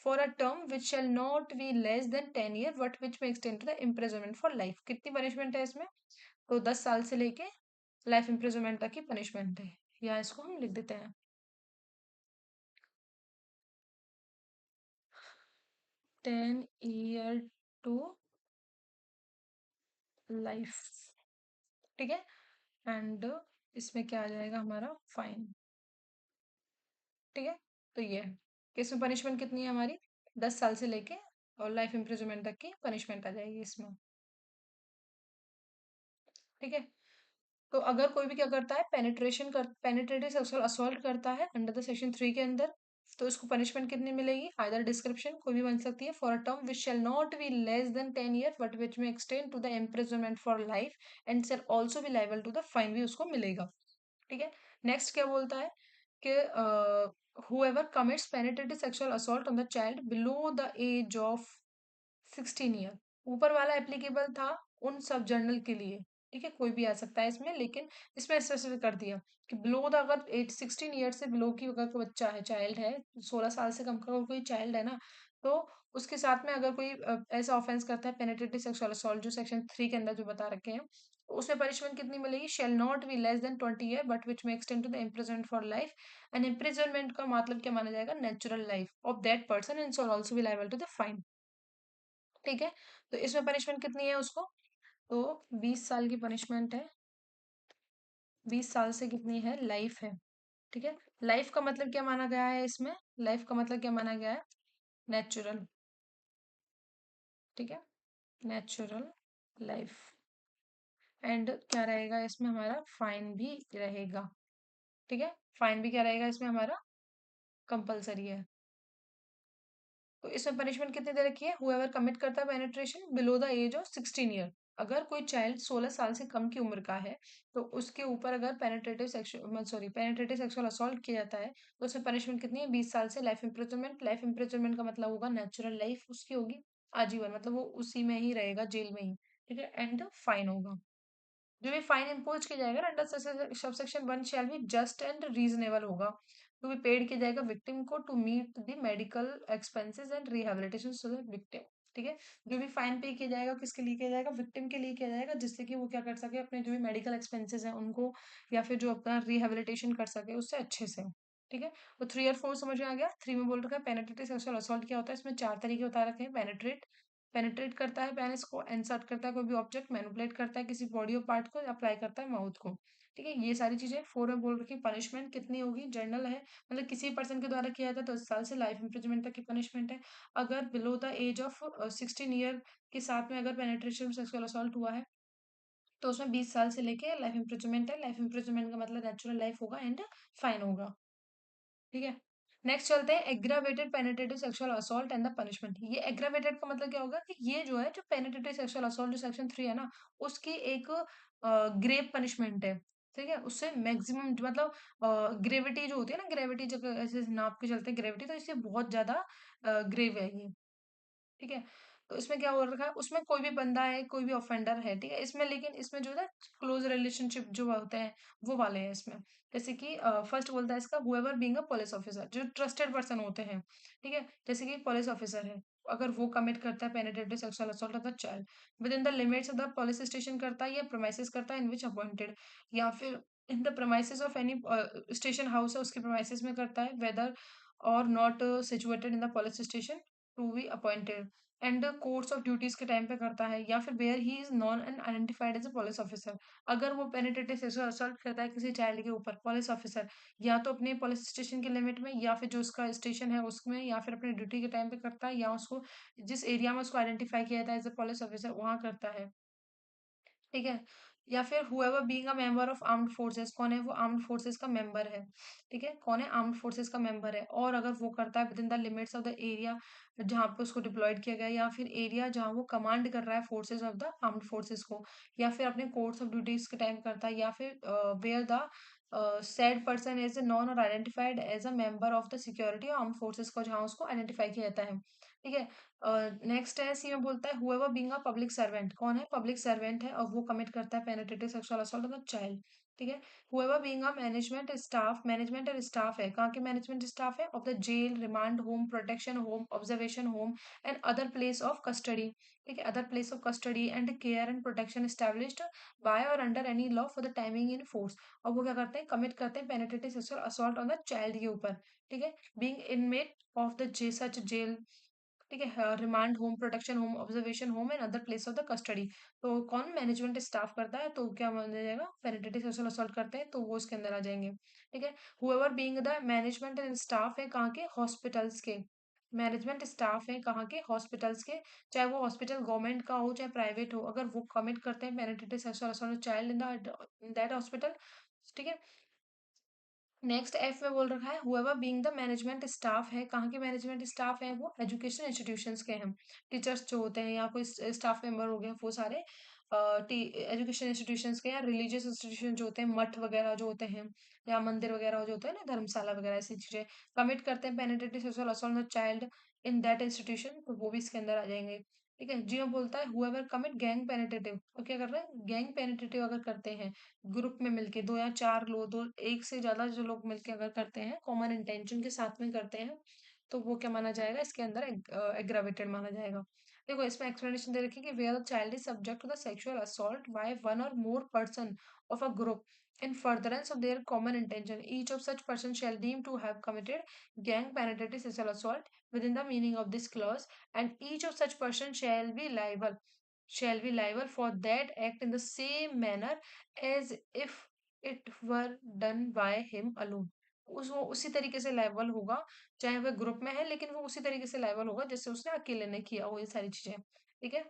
for a term which shall not be less than 10 year but which may extend to the imprisonment for life. कितनी पनिशमेंट है इसमें, तो 10 साल से लेके लाइफ इम्प्रिजनमेंट तक की पनिशमेंट है, या इसको हम लिख देते हैं 10 ईयर टू लाइफ, ठीक है। एंड इसमें क्या आ जाएगा हमारा, फाइन, ठीक है। तो ये है कि इसमें पनिशमेंट कितनी है हमारी, 10 साल से लेके और लाइफ इम्प्रिजनमेंट तक की पनिशमेंट आ जाएगी इसमें, ठीक है। तो अगर कोई भी क्या करता है, पेनिट्रेटिव सेक्सुअल असॉल्ट करता है अंडर द सेक्शन 3 के अंदर, तो इसको पनिशमेंट कितनी मिलेगी, आइदर डिस्क्रिप्शन कोई भी बन सकती है, for a term which shall not be less than 10 year but which may extend to the imprisonment for life and shall also be liable to the fine, भी उसको मिलेगा, ठीक है। नेक्स्ट क्या बोलता है कि whoever commits penetrative sexual assault on the child below the age of 16 year, ऊपर वाला एप्लीकेबल था उन सब जर्नल के लिए, ठीक है, कोई भी आ सकता है इसमें, लेकिन इसमें स्पेसिफिक कर दिया कि बिलो द, अगर एज 16 ईयर से बिलो की अगर कोई बच्चा है, चाइल्ड है, 16 साल से कम का अगर कोई चाइल्ड है ना, तो उसके साथ में अगर कोई ऐसा ऑफेंस करता है पेनिट्रेटिव सेक्सुअल असॉल्ट जो सेक्शन 3 के अंदर जो बता रखे हैं, तो उसमें पनिशमेंट कितनी मिलेगी, shall not be less than 20 year but which may extend to the imprisonment for life, and imprisonment का मतलब क्या माना जाएगा, natural life of that person and shall also be liable to the fine, ठीक है। तो इसमें पनिशमेंट कितनी है उसको, तो 20 साल की पनिशमेंट है, 20 साल से कितनी है, लाइफ है, ठीक है। लाइफ का मतलब क्या माना गया है इसमें, लाइफ का मतलब क्या माना गया है, नेचुरल, ठीक है, नेचुरल लाइफ, एंड क्या रहेगा इसमें हमारा, फाइन भी रहेगा, ठीक है, फाइन भी क्या रहेगा इसमें हमारा, कंपलसरी है। तो इसमें पनिशमेंट कितनी दे रखी है, हुएवर कमिट करता है penetration below the age of 16 year, अगर कोई चाइल्ड 16 साल से कम की उम्र का है, तो उसके ऊपर अगर पेनिट्रेटिव सेक्सुअल असॉल्ट किया जाता है, तो उसमें पनिशमेंट कितनी है, 20 साल से लाइफ इम्प्रिजनमेंट, लाइफ इम्प्रिजनमेंट का मतलब होगा नेचुरल लाइफ उसकी होगी, आजीवन, मतलब वो उसी में ही रहेगा, जेल में ही, ठीक है, एंड फाइन होगा, जो भी फाइन इम्पोज किया जाएगा under subsection 1 shall be just and reasonable होगा, टू बी पेड किया जाएगा विक्टिम को to meet the medical expenses and rehabilitation to the victim, ठीक है। जो भी फाइन पे किया जाएगा किसके लिए किया जाएगा, विक्टिम के लिए किया जाएगा, जिससे कि वो क्या कर सके, अपने जो भी मेडिकल एक्सपेंसेस हैं उनको, या फिर जो अपना रिहेबिलिटेशन कर सके उससे अच्छे से, ठीक है। तो 3 और 4 समझ में आ गया। 3 में बोल रखा है पेनिट्रेटिव सेक्सुअल असॉल्ट क्या होता है, इसमें 4 तरीके बता रखे हैं, पेनिट्रेट, पेनिट्रेट करता है पेनिस को, इंसर्ट करता है कोई भी ऑब्जेक्ट, मैनिपुलेट करता है किसी बॉडी और पार्ट को, अप्लाई करता है माउथ को, ठीक है। ये सारी चीजें 4 में बोल रखी, पनिशमेंट कितनी होगी, जर्नल है, मतलब किसी पर्सन के द्वारा किया जाता है तो 10 साल से लाइफ इम्प्रिजनमेंट तक की पनिशमेंट है, अगर below the age of 16 year के साथ में अगर पेनिट्रेशन सेक्सुअल असॉल्ट हुआ है, तो उसमें 20 साल से लेके लाइफ इम्प्रिजनमेंट है, लाइफ इम्प्रिजनमेंट का मतलब नेचुरल लाइफ होगा एंड फाइन होगा, ठीक है। नेक्स्ट चलते हैं aggravated penetrative sexual assault and the punishment. ये एग्रावेटेड का मतलब क्या होगा कि ये जो है जो पेनिट्रेटिव सेक्सुअल असॉल्ट जो सेक्शन 3 है ना, उसकी एक ग्रेव पनिशमेंट है। ठीक है, उससे मैक्सिमम मतलब ग्रेविटी जो होती है ना, ग्रेविटी जब ऐसे नाप के चलते हैं ग्रेविटी, तो इससे बहुत ज्यादा ग्रेव है ये। ठीक है, तो इसमें क्या हो रखा है, उसमें कोई भी बंदा है, कोई भी ऑफेंडर है, ठीक है, इसमें लेकिन इसमें जो है क्लोज रिलेशनशिप जो होते हैं वो वाले हैं इसमें। जैसे कि फर्स्ट बोलता है इसका whoever being a police officer, जो ट्रस्टेड पर्सन होते हैं। ठीक है, जैसे कि पुलिस ऑफिसर है, अगर वो कमिट करता है penetrative sexual assault of the child with in the limits of the police station करता है या प्रोमाइसेस करता है इन विच अपॉइंटेड, या फिर in the premises of any station house है उसके प्रोमाइसेस में करता है, वेदर और not situated in the police station to be appointed, and course of duties के टाइम पे करता है, या फिर where he is known and identified as a police officer. अगर वो पेनिट्रेटिव सेक्सुअल असॉल्ट करता है किसी चाइल्ड के ऊपर, पुलिस ऑफिसर या तो अपने पुलिस स्टेशन के लिमिट में, या फिर जो उसका स्टेशन है उसमें, या फिर अपने ड्यूटी के टाइम पे करता है, या उसको जिस एरिया में उसको आइडेंटिफाई किया जाता है एज अ पुलिस ऑफिसर वहां करता है। ठीक है, या फिर whoever being a member of armed forces, कौन है वो आर्म्ड फोर्सेस का मेंबर है। ठीक है, कौन है आर्म्ड फोर्सेस का मेंबर है, और अगर वो करता है with in the limits of the area जहाँ पे उसको डिप्लॉयड किया गया है, या फिर एरिया जहाँ वो कमांड कर रहा है forces of the armed forces को, या फिर अपने कोर्स ऑफ ड्यूटीज के टाइम करता है, या फिर where the said person is known और identified as a member of the security armed forces को, जहाँ उसको आइडेंटिफाई किया जाता है। ठीक है, नेक्स्ट है सी में बोलता है whoever being a public servant, कौन है पब्लिक सर्वेंट है और वो कमिट करता है penetrative sexual assault on the child. ठीक है, हुएवर बीइंग अ मैनेजमेंट और स्टाफ है, कहाँ के मैनेजमेंट स्टाफ है, of the jail, remand home, protection home, observation home and other place of custody. ठीक है, other place of custody and care and protection established by और under any law for the timing in force. और वो क्या करते हैं, commit करते हैं penetrative sexual assault on the child के ऊपर। ठीक है, बीइंग इनमेट ऑफ द जे सच जेल। ठीक है, remand home, protection home, observation home and other place of the custody. तो कौन मैनेजमेंट स्टाफ करता है, तो क्या माना जाएगा, पेनिट्रेटिव सेक्सुअल असॉल्ट करते हैं तो वो इसके अंदर आ जाएंगे। ठीक है, whoever being the management and staff है, कहाँ के, हॉस्पिटल्स के। मैनेजमेंट स्टाफ है कहाँ के, हॉस्पिटल्स के, चाहे वो हॉस्पिटल गवर्नमेंट का हो चाहे प्राइवेट हो, अगर वो कमिट करते हैं penetrative sexual assault child in that hospital. ठीक है, नेक्स्ट एफ में बोल रखा है whoever being the management staff है, कहाँ के मैनेजमेंट स्टाफ है, वो एजुकेशन इंस्टीट्यूशंस के हैं। टीचर्स जो होते हैं या कोई स्टाफ मेंबर हो गए, वो सारे एजुकेशन इंस्टीट्यूशंस के या रिलीजियस इंस्टीट्यूशन जो होते हैं, मठ वगैरह जो होते हैं, या मंदिर वगैरह जो होते हैं ना, धर्मशाला वगैरह, ऐसी चीजें कमिट करते हैं penetrative sexual assault on the child in that institution, तो वो भी इसके अंदर आ जाएंगे। ठीक है, जियो बोलता है हुएवर कमिट गैंग पेनिट्रेटिव, तो क्या कर रहे हैं, गैंग पेनिट्रेटिव अगर करते हैं ग्रुप में मिलके, दो या चार लोग, दो एक से ज्यादा जो लोग मिलके अगर करते हैं, कॉमन इंटेंशन के साथ में करते हैं, तो वो क्या माना जाएगा, इसके अंदर एग्रावेटेड माना जाएगा। देखो इसमें एक्सप्लेनेशन दे रखी है कि where the child is subject to the sexual assault by one और more person of a group in furtherance of their common intention, each of such persons shall deem to have committed gang penetrative sexual assault within the meaning of this clause, and each of such persons shall be liable for that act in the same manner as if it were done by him alone। उस वो उसी तरीके से liable होगा, चाहे वह group में है, लेकिन वो उसी तरीके से लायबल होगा जैसे उसने अकेले ने किया हो ये सारी चीजें। ठीक है,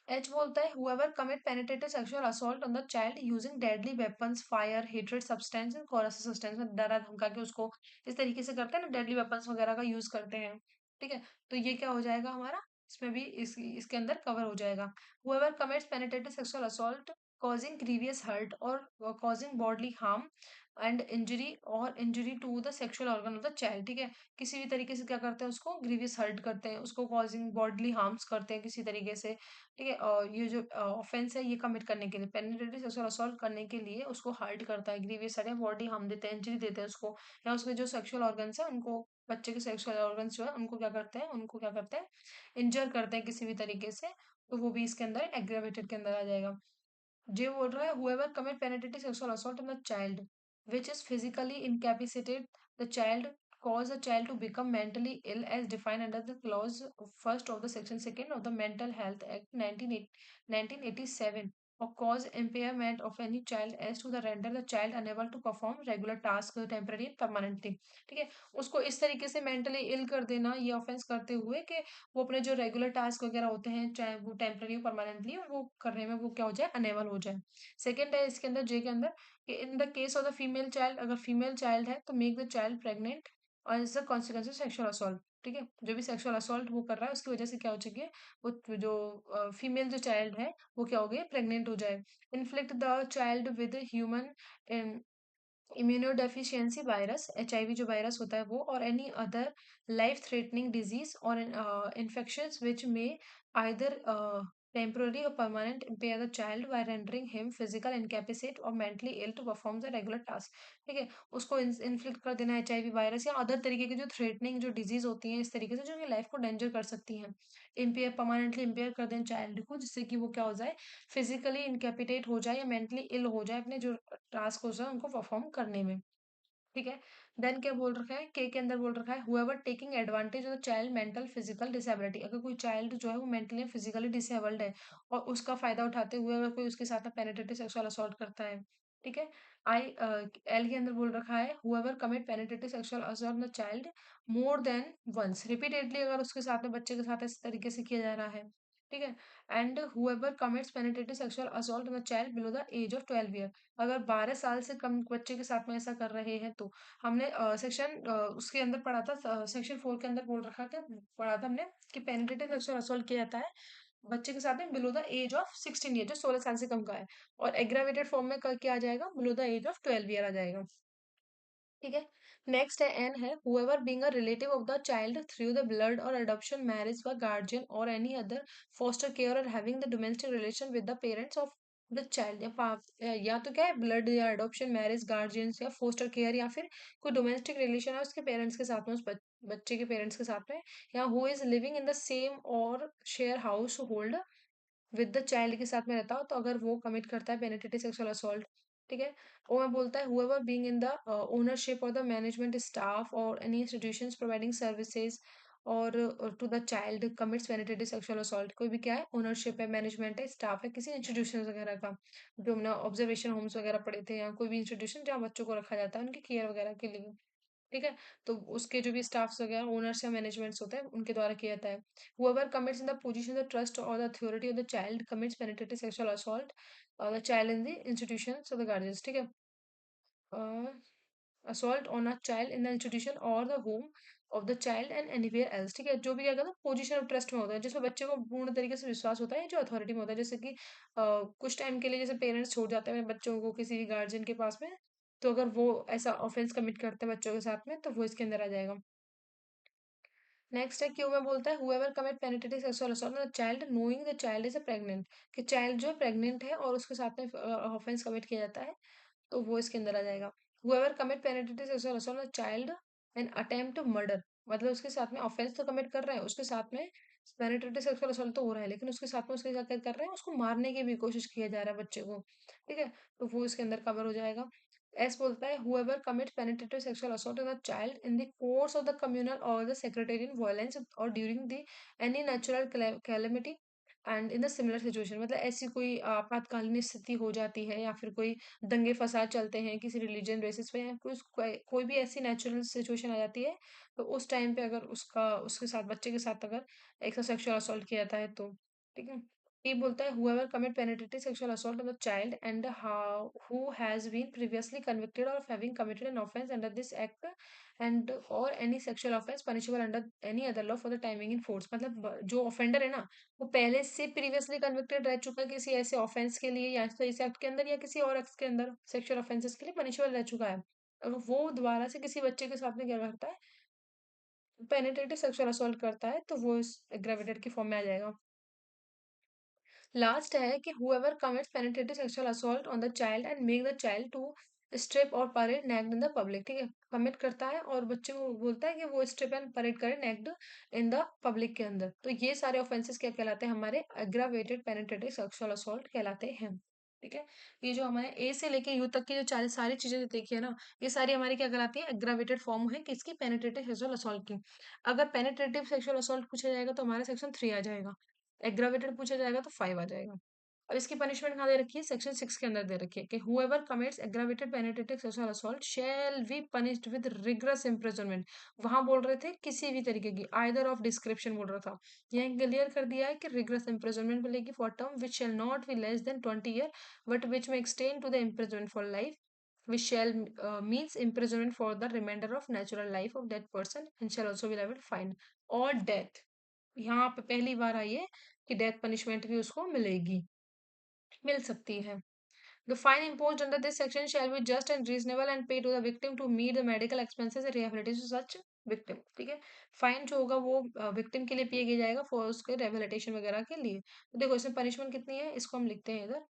एच बोलता है whoever commit penetrative sexual assault on the child using deadly weapons, fire, hatred substance and coercive substance, में डरा धमका के उसको इस तरीके से करते हैं ना, डेडली वेपन्स वगैरह का यूज करते हैं। ठीक है, तो ये क्या हो जाएगा हमारा, इसमें भी इसके अंदर कवर हो जाएगा। whoever commits penetrative sexual assault causing grievous hurt or causing bodily harm and injury to the sexual organ of the child. ठीक है, किसी भी तरीके से क्या करते हैं, उसको ग्रीवियस हर्ट करते हैं, उसको कॉजिंग बॉडली हार्म्स करते हैं किसी तरीके से। ठीक है, और ये जो ऑफेंस है ये कमिट करने के लिए, पेनिट्रेटिव सेक्सुअल असॉल्ट करने के लिए उसको हर्ट करता है, ग्रीवियस हर्ट या बॉडी हार्म देते हैं, इंजरी देते हैं उसको, या उसके जो सेक्सुअल ऑर्गन्स है उनको, बच्चे के सेक्सुअल ऑर्गन्स जो है उनको क्या करते हैं इंजर करते हैं किसी भी तरीके से, तो वो भी इसके अंदर एग्रेवेटेड के अंदर आ जाएगा। जे बोल रहा है whoever commit penetrative sexual assault on the child which is physically incapacitated the child, cause a child to become mentally ill as defined under the clause first of the section second of the Mental Health Act 1987, or cause impairment of any child as to the render the child unable to perform regular tasks temporarily and permanently। ठीक है, उसको इस तरीके से mentally ill कर देना ये offence करते हुए कि वो अपने जो रेगुलर टास्क वगैरह होते हैं, चाहे वो टेम्पररी परमानेंटली, वो करने में वो क्या हो जाए, अनेबल हो जाए। सेकंड है इसके अंदर, जे के अंदर, कि in the case of the female child, अगर फीमेल चाइल्ड है तो मेक द चाइल्ड प्रेग्नेंट और is the consequence of sexual assault. ठीक है, जो भी सेक्सुअल असॉल्ट वो कर रहा है उसकी वजह से क्या हो चुकी है, वो जो फीमेल जो चाइल्ड है वो क्या हो गई, प्रेग्नेंट हो जाए। Inflict the child with human immunodeficiency virus, HIV जो वायरस होता है वो, और any other life threatening disease और infections which may either temporary or permanent impair the child by rendering him physical incapacitated or mentally ill to perform the regular task। ठीक है, उसको inflict कर देना एचआईवी वायरस या other तरीके की जो थ्रेटनिंग जो डिजीज होती हैं इस तरीके से जो कि लाइफ को डेंजर कर सकती हैं। इम्पेयर, परमानेंटली इम्पेयर कर दें चाइल्ड को, जिससे कि वो क्या हो जाए, फिजिकली इनकेपिटेट हो जाए या मेंटली इल हो जाए अपने जो टास्क हो जाए उनको परफॉर्म करने में। ठीक है, देन क्या बोल रखा है, के अंदर बोल रखा है whoever taking advantage of the child mental physical disability. अगर कोई चाइल्ड जो है वो मेंटली फिजिकली डिसेबल्ड है और उसका फायदा उठाते हुए अगर कोई उसके साथ में पेनिट्रेटिव सेक्सुअल असॉल्ट करता है। ठीक है, आई एल के अंदर बोल रखा है whoever commit penetrative sexual assault the child more than once, repeatedly अगर उसके साथ में बच्चे के साथ इस तरीके से किया जा रहा है। ठीक है, and whoever commits penetrative sexual assault the child below the age of 12 year. अगर 12 साल से कम बच्चे के साथ में ऐसा कर रहे हैं तो हमने सेक्शन उसके अंदर पढ़ा था, सेक्शन 4 के अंदर बोल रखा था, पढ़ा था हमने कि पेनिट्रेटिव सेक्सुअल असॉल्ट किया जाता है बच्चे के साथ में below the age of 16 year, जो 16 साल से कम का है। और एग्रावेटेड फॉर्म में क्या आ जाएगा, below the age of 12 year आ जाएगा। ठीक है, नेक्स्ट है एन है whoever being a relative of the child through the blood और अडॉप्शन मैरिज व गार्जियन और एनी अदर फोस्टर केयर और having the domestic relation with the parents of the child, या तो क्या है, ब्लड या अडॉप्शन मैरिज गार्जियन या फोस्टर केयर या फिर कोई डोमेस्टिक रिलेशन है उसके पेरेंट्स के साथ में, उस बच्चे के पेरेंट्स के साथ में, या who is living in the same और share household with the child के साथ में रहता हो, तो अगर वो कमिट करता है पेनिट्रेटिव सेक्सुअल असॉल्ट। ठीक है, वो में बोलता है whoever being in the ownership और द मैनेजमेंट स्टाफ और एनी इंस्टीट्यूशंस प्रोवाइडिंग सर्विसेज और to the child commits penetrative sexual assault. कोई भी क्या है, ओनरशिप है, मैनेजमेंट है, स्टाफ है किसी इंस्टीट्यूशन वगैरह का, जो हमने ऑब्जर्वेशन होम्स वगैरह पढ़े थे, या कोई भी इंस्टीट्यूशन जहाँ बच्चों को रखा जाता है उनकी केयर वगैरह के लिए। ठीक है, तो उसके जो भी स्टाफ्स वगैरह ओनर्स या मैनेजमेंट्स होते हैं उनके द्वारा किया जाता है। whoever commits in the position of trust or the authority of the child commits penetrative sexual assault the child in the institutions of the guardians। ठीक है, assault on a child in the institution or the home of the child and anywhere else। ठीक है, जो भी क्या कहता है position of trust में होता है, जिसमें बच्चे को पूर्ण तरीके से विश्वास होता है, जो अथॉरिटी में होता है, जैसे कि कुछ टाइम के लिए जैसे पेरेंट्स छोड़ जाते हैं बच्चों को किसी भी गार्जियन के पास में, तो अगर वो ऐसा ऑफेंस कमिट करते हैं बच्चों के साथ में तो वो इसके अंदर आ जाएगा। नेक्स्ट है क्यू में बोलता है whoever commit penetrative sexual assault on the child knowing the child is a pregnant, कि चाइल्ड जो है प्रेग्नेंट है और उसके साथ में ऑफेंस कमिट किया जाता है, तो वो इसके अंदर आ जाएगा। Whoever commit penetrative sexual assault on the child and attempt to murder, मतलब उसके साथ में ऑफेंस तो कमिट कर रहे हैं, उसके साथ में पेनिट्रेटिव सेक्सुअल असॉल्ट तो हो रहा है, लेकिन उसके साथ में उसके साथ क्या कर रहे हैं, उसको मारने की भी कोशिश किया जा रहा है बच्चे को। ठीक है, तो वो इसके अंदर कवर हो जाएगा। एस बोलता है whoever commits penetrative sexual assault on a child in the course of the communal or the sectarian violence or during the any natural calamity and in the similar situation, मतलब ऐसी कोई आपातकालीन स्थिति हो जाती है या फिर कोई दंगे फसाद चलते हैं किसी रिलीजन बेसिस पे, या कोई भी ऐसी नेचुरल सिचुएशन आ जाती है, तो उस टाइम पे अगर उसका उसके साथ बच्चे के साथ अगर एक सेक्सुअल असॉल्ट किया जाता है तो। ठीक है, ये बोलता है whoever commit penetrative sexual assault on the child and how who has been previously convicted of having committed an offense under this act and or any sexual offense punishable under any other law for the timing in force, मतलब जो offender है ना वो पहले से previously convicted रह चुका है किसी ऐसे ऑफेंस के लिए या तो इस एक्ट के अंदर या किसी और एक्ट के अंदर सेक्सुअल ऑफेंसेस के लिए पनिशेबल रह चुका है, अगर वो दोबारा से किसी बच्चे के साथ में क्या करता है, पेनिट्रेटिव सेक्सुअल असॉल्ट करता है, तो वो इस एग्रावेटेड की फॉर्म में आ जाएगा। लास्ट है कि whoever commits penetrative sexual assault on the child and make the child to strip और parade naked in the public। ठीक है, कमिट करता है और बच्चे को बोलता है कि वो स्ट्रिप एंड परेड करे नेक्ड इन द पब्लिक के अंदर, तो ये सारे ऑफेंसेस क्या कहलाते हैं, हमारे अग्रावेटेड पेनिट्रेटिव सेक्सुअल असॉल्ट कहलाते हैं। ठीक है, ये जो हमारे ए से लेके यू तक की जो चार सारी चीजें जो देखी है ना, ये सारी हमारी क्या कहलाती है, अग्रावेटेड फॉर्म है किसकी, पेनिट्रेटिव सेक्सुअल असॉल्ट की। अगर पेनिट्रेटिव सेक्सुअल असॉल्ट पूछा जाएगा तो हमारा सेक्शन 3 आ जाएगा, एग्रावेटेड पूछा जाएगा तो 5 आ जाएगा। अब इसकी पनिशमेंट कहाँ दे रखी है, सेक्शन 6 के अंदर दे रखी है कि whoever commits aggravated penetrative sexual assault shall be punished with rigorous imprisonment. वहां बोल रहे थे किसी भी तरीके की, आइदर ऑफ डिस्क्रिप्शन बोल रहा था, यहाँ क्लियर कर दिया है कि रिगरस इम्प्रिजनमेंट मिलेगी for term which shall not be less than 20 year but which may extend to the imprisonment for life which shall means imprisonment for the remainder of natural life of that person and shall also be liable fine or death. यहाँ पे पहली बार आई है कि death punishment भी उसको मिलेगी, मिल सकती है। The fine imposed under this section shall be just and reasonable and pay to the victim to meet the medical expenses and rehabilitation of such victim। ठीक है, फाइन जो होगा वो विक्टिम के लिए पे किया जाएगा फॉर उसके रेबिलिटेशन वगैरह के लिए। तो देखो इसमें पनिशमेंट कितनी है, इसको हम लिखते हैं इधर।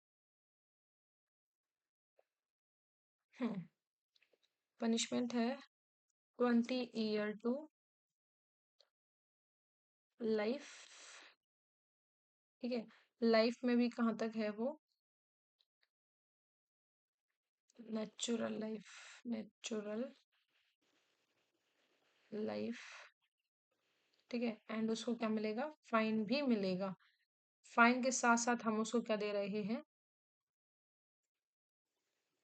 पनिशमेंट है 20 ईयर टू लाइफ। ठीक है, लाइफ में भी कहाँ तक है वो, नेचुरल लाइफ, नेचुरल लाइफ। ठीक है, एंड उसको क्या मिलेगा, फाइन भी मिलेगा। फाइन के साथ साथ हम उसको क्या दे रहे हैं,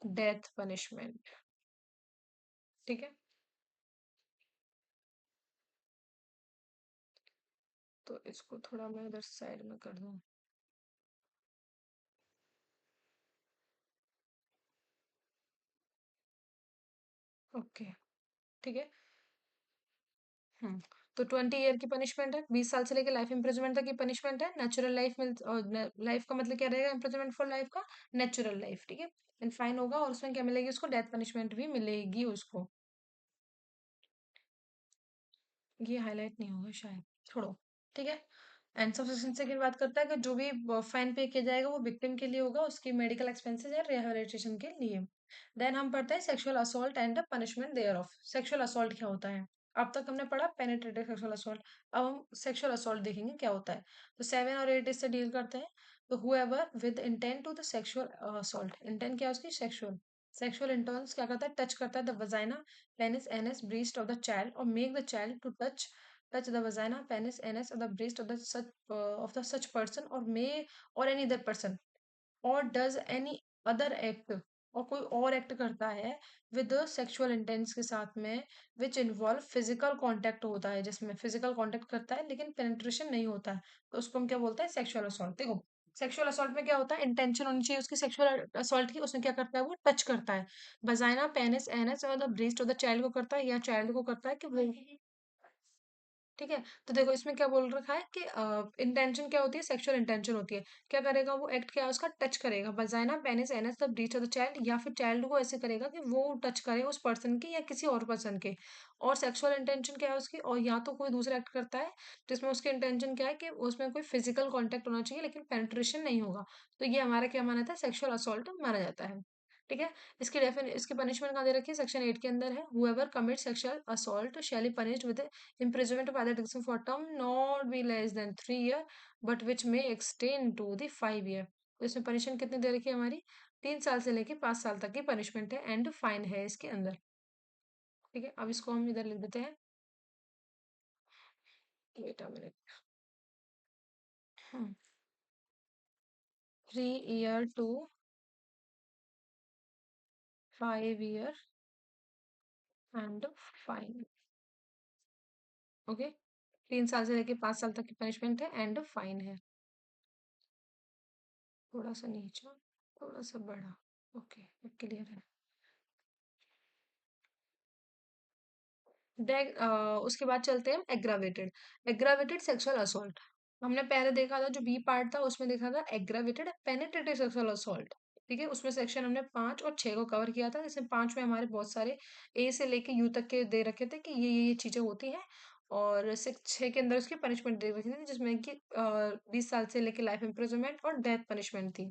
डेथ पनिशमेंट। ठीक है, तो इसको थोड़ा मैं इधर साइड में कर दूं। ओके, ठीक है। हम्म, तो 20 ईयर की पनिशमेंट है, 20 साल से लेकर लाइफ इम्प्रिजनमेंट तक की पनिशमेंट है। नेचुरल लाइफ में लाइफ का मतलब क्या रहेगा, इम्प्रिजनमेंट फॉर लाइफ का नेचुरल लाइफ। ठीक है, एंड फाइन होगा और उसमें क्या मिलेगी उसको, डेथ पनिशमेंट भी मिलेगी उसको। ये हाईलाइट नहीं होगा शायद, छोड़ो। ठीक है, एंड सबसेक्शन सेकंड बात करता है कि जो भी फाइन पे किया जाएगा वो विक्टिम के लिए होगा, उसकी मेडिकल एक्सपेंसेस या रिहैबिलिटेशन के लिए। देन हम पढ़ते हैं sexual assault and the punishment thereof. Sexual assault क्या होता है, अब तक हमने पढ़ा पेनिट्रेटिव सेक्सुअल असॉल्ट, अब हम सेक्सुअल असॉल्ट देखेंगे क्या होता है। तो 7 और 8 इससे डील करते हैं। तो whoever with intent to the sexual assault, intent क्या है उसकी, सेक्सुअल। सेक्सुअल इंटेंस क्या करता है, टच करता है the vagina, penis, anus, breast of the child और make the child to touch the vagina, penis, anus, or the breast of the such person, or may or any other person, or does any other act, और कोई और act करता है with sexual intense के साथ में, which involve physical contact होता है, जिसमें फिजिकल कांटेक्ट करता है लेकिन पेनिट्रेशन नहीं होता है, तो उसको हम क्या बोलते हैं, सेक्सुअल असॉल्ट। देखो सेक्सुअल असॉल्ट में क्या होता है, इंटेंशन होनी चाहिए उसकी सेक्सुअल असॉल्ट की, उसमें क्या करता है वो टच करता है वजाइना, पेनिस, एनस और the breast of the child को करता है, या चाइल्ड को करता है कि वो। ठीक है, तो देखो इसमें क्या बोल रखा है कि इंटेंशन क्या होती है, सेक्सुअल इंटेंशन होती है। क्या करेगा वो एक्ट, क्या है उसका, टच करेगा vagina, penis, anus the breach of the child, या फिर चाइल्ड को ऐसे करेगा कि वो टच करे उस पर्सन के या किसी और पर्सन के। और सेक्सुअल इंटेंशन क्या है उसकी, और या तो कोई दूसरा एक्ट करता है जिसमें उसकी इंटेंशन क्या है कि उसमें कोई फिजिकल कॉन्टेक्ट होना चाहिए लेकिन पेनिट्रेशन नहीं होगा, तो ये हमारा क्या माना था, सेक्सुअल असॉल्ट माना जाता है। ठीक है, इसकी पनिशमेंट कहाँ दे रखी है, सेक्शन 8 के अंदर है, whoever commits sexual assault shall be punished with imprisonment of either direction for a term not be less than 3 year but which may extend to the 5 year। तो इसमें पनिशमेंट कितनी दे रखी है हमारी, 3 साल से लेके 5 साल तक की पनिशमेंट है एंड फाइन है इसके अंदर। ठीक है, अब इसको हम इधर लिख देते हैं, wait a minute. 3 year to 5 year and fine. Okay, 3 साल से लेके 5 साल तक की पनिशमेंट है एंड फाइन है। थोड़ा सा नीचा, थोड़ा सा बड़ा। ओके, क्लियर है। उसके बाद चलते हैं एग्रावेटेड, एग्रावेटेड सेक्सुअल असॉल्ट। हमने पहले देखा था जो बी पार्ट था उसमें देखा था एग्रावेटेड पेनिट्रेटिव सेक्सुअल असॉल्ट। ठीक है, उसमें सेक्शन हमने 5 और 6 को कवर किया था, जैसे 5 में हमारे बहुत सारे ए से लेके यू तक के दे रखे थे कि ये चीजें होती हैं, और 6 के अंदर उसकी पनिशमेंट दे रखी थी जिसमें कि 20 साल से लेके लाइफ इम्प्रिजनमेंट और डेथ पनिशमेंट थी।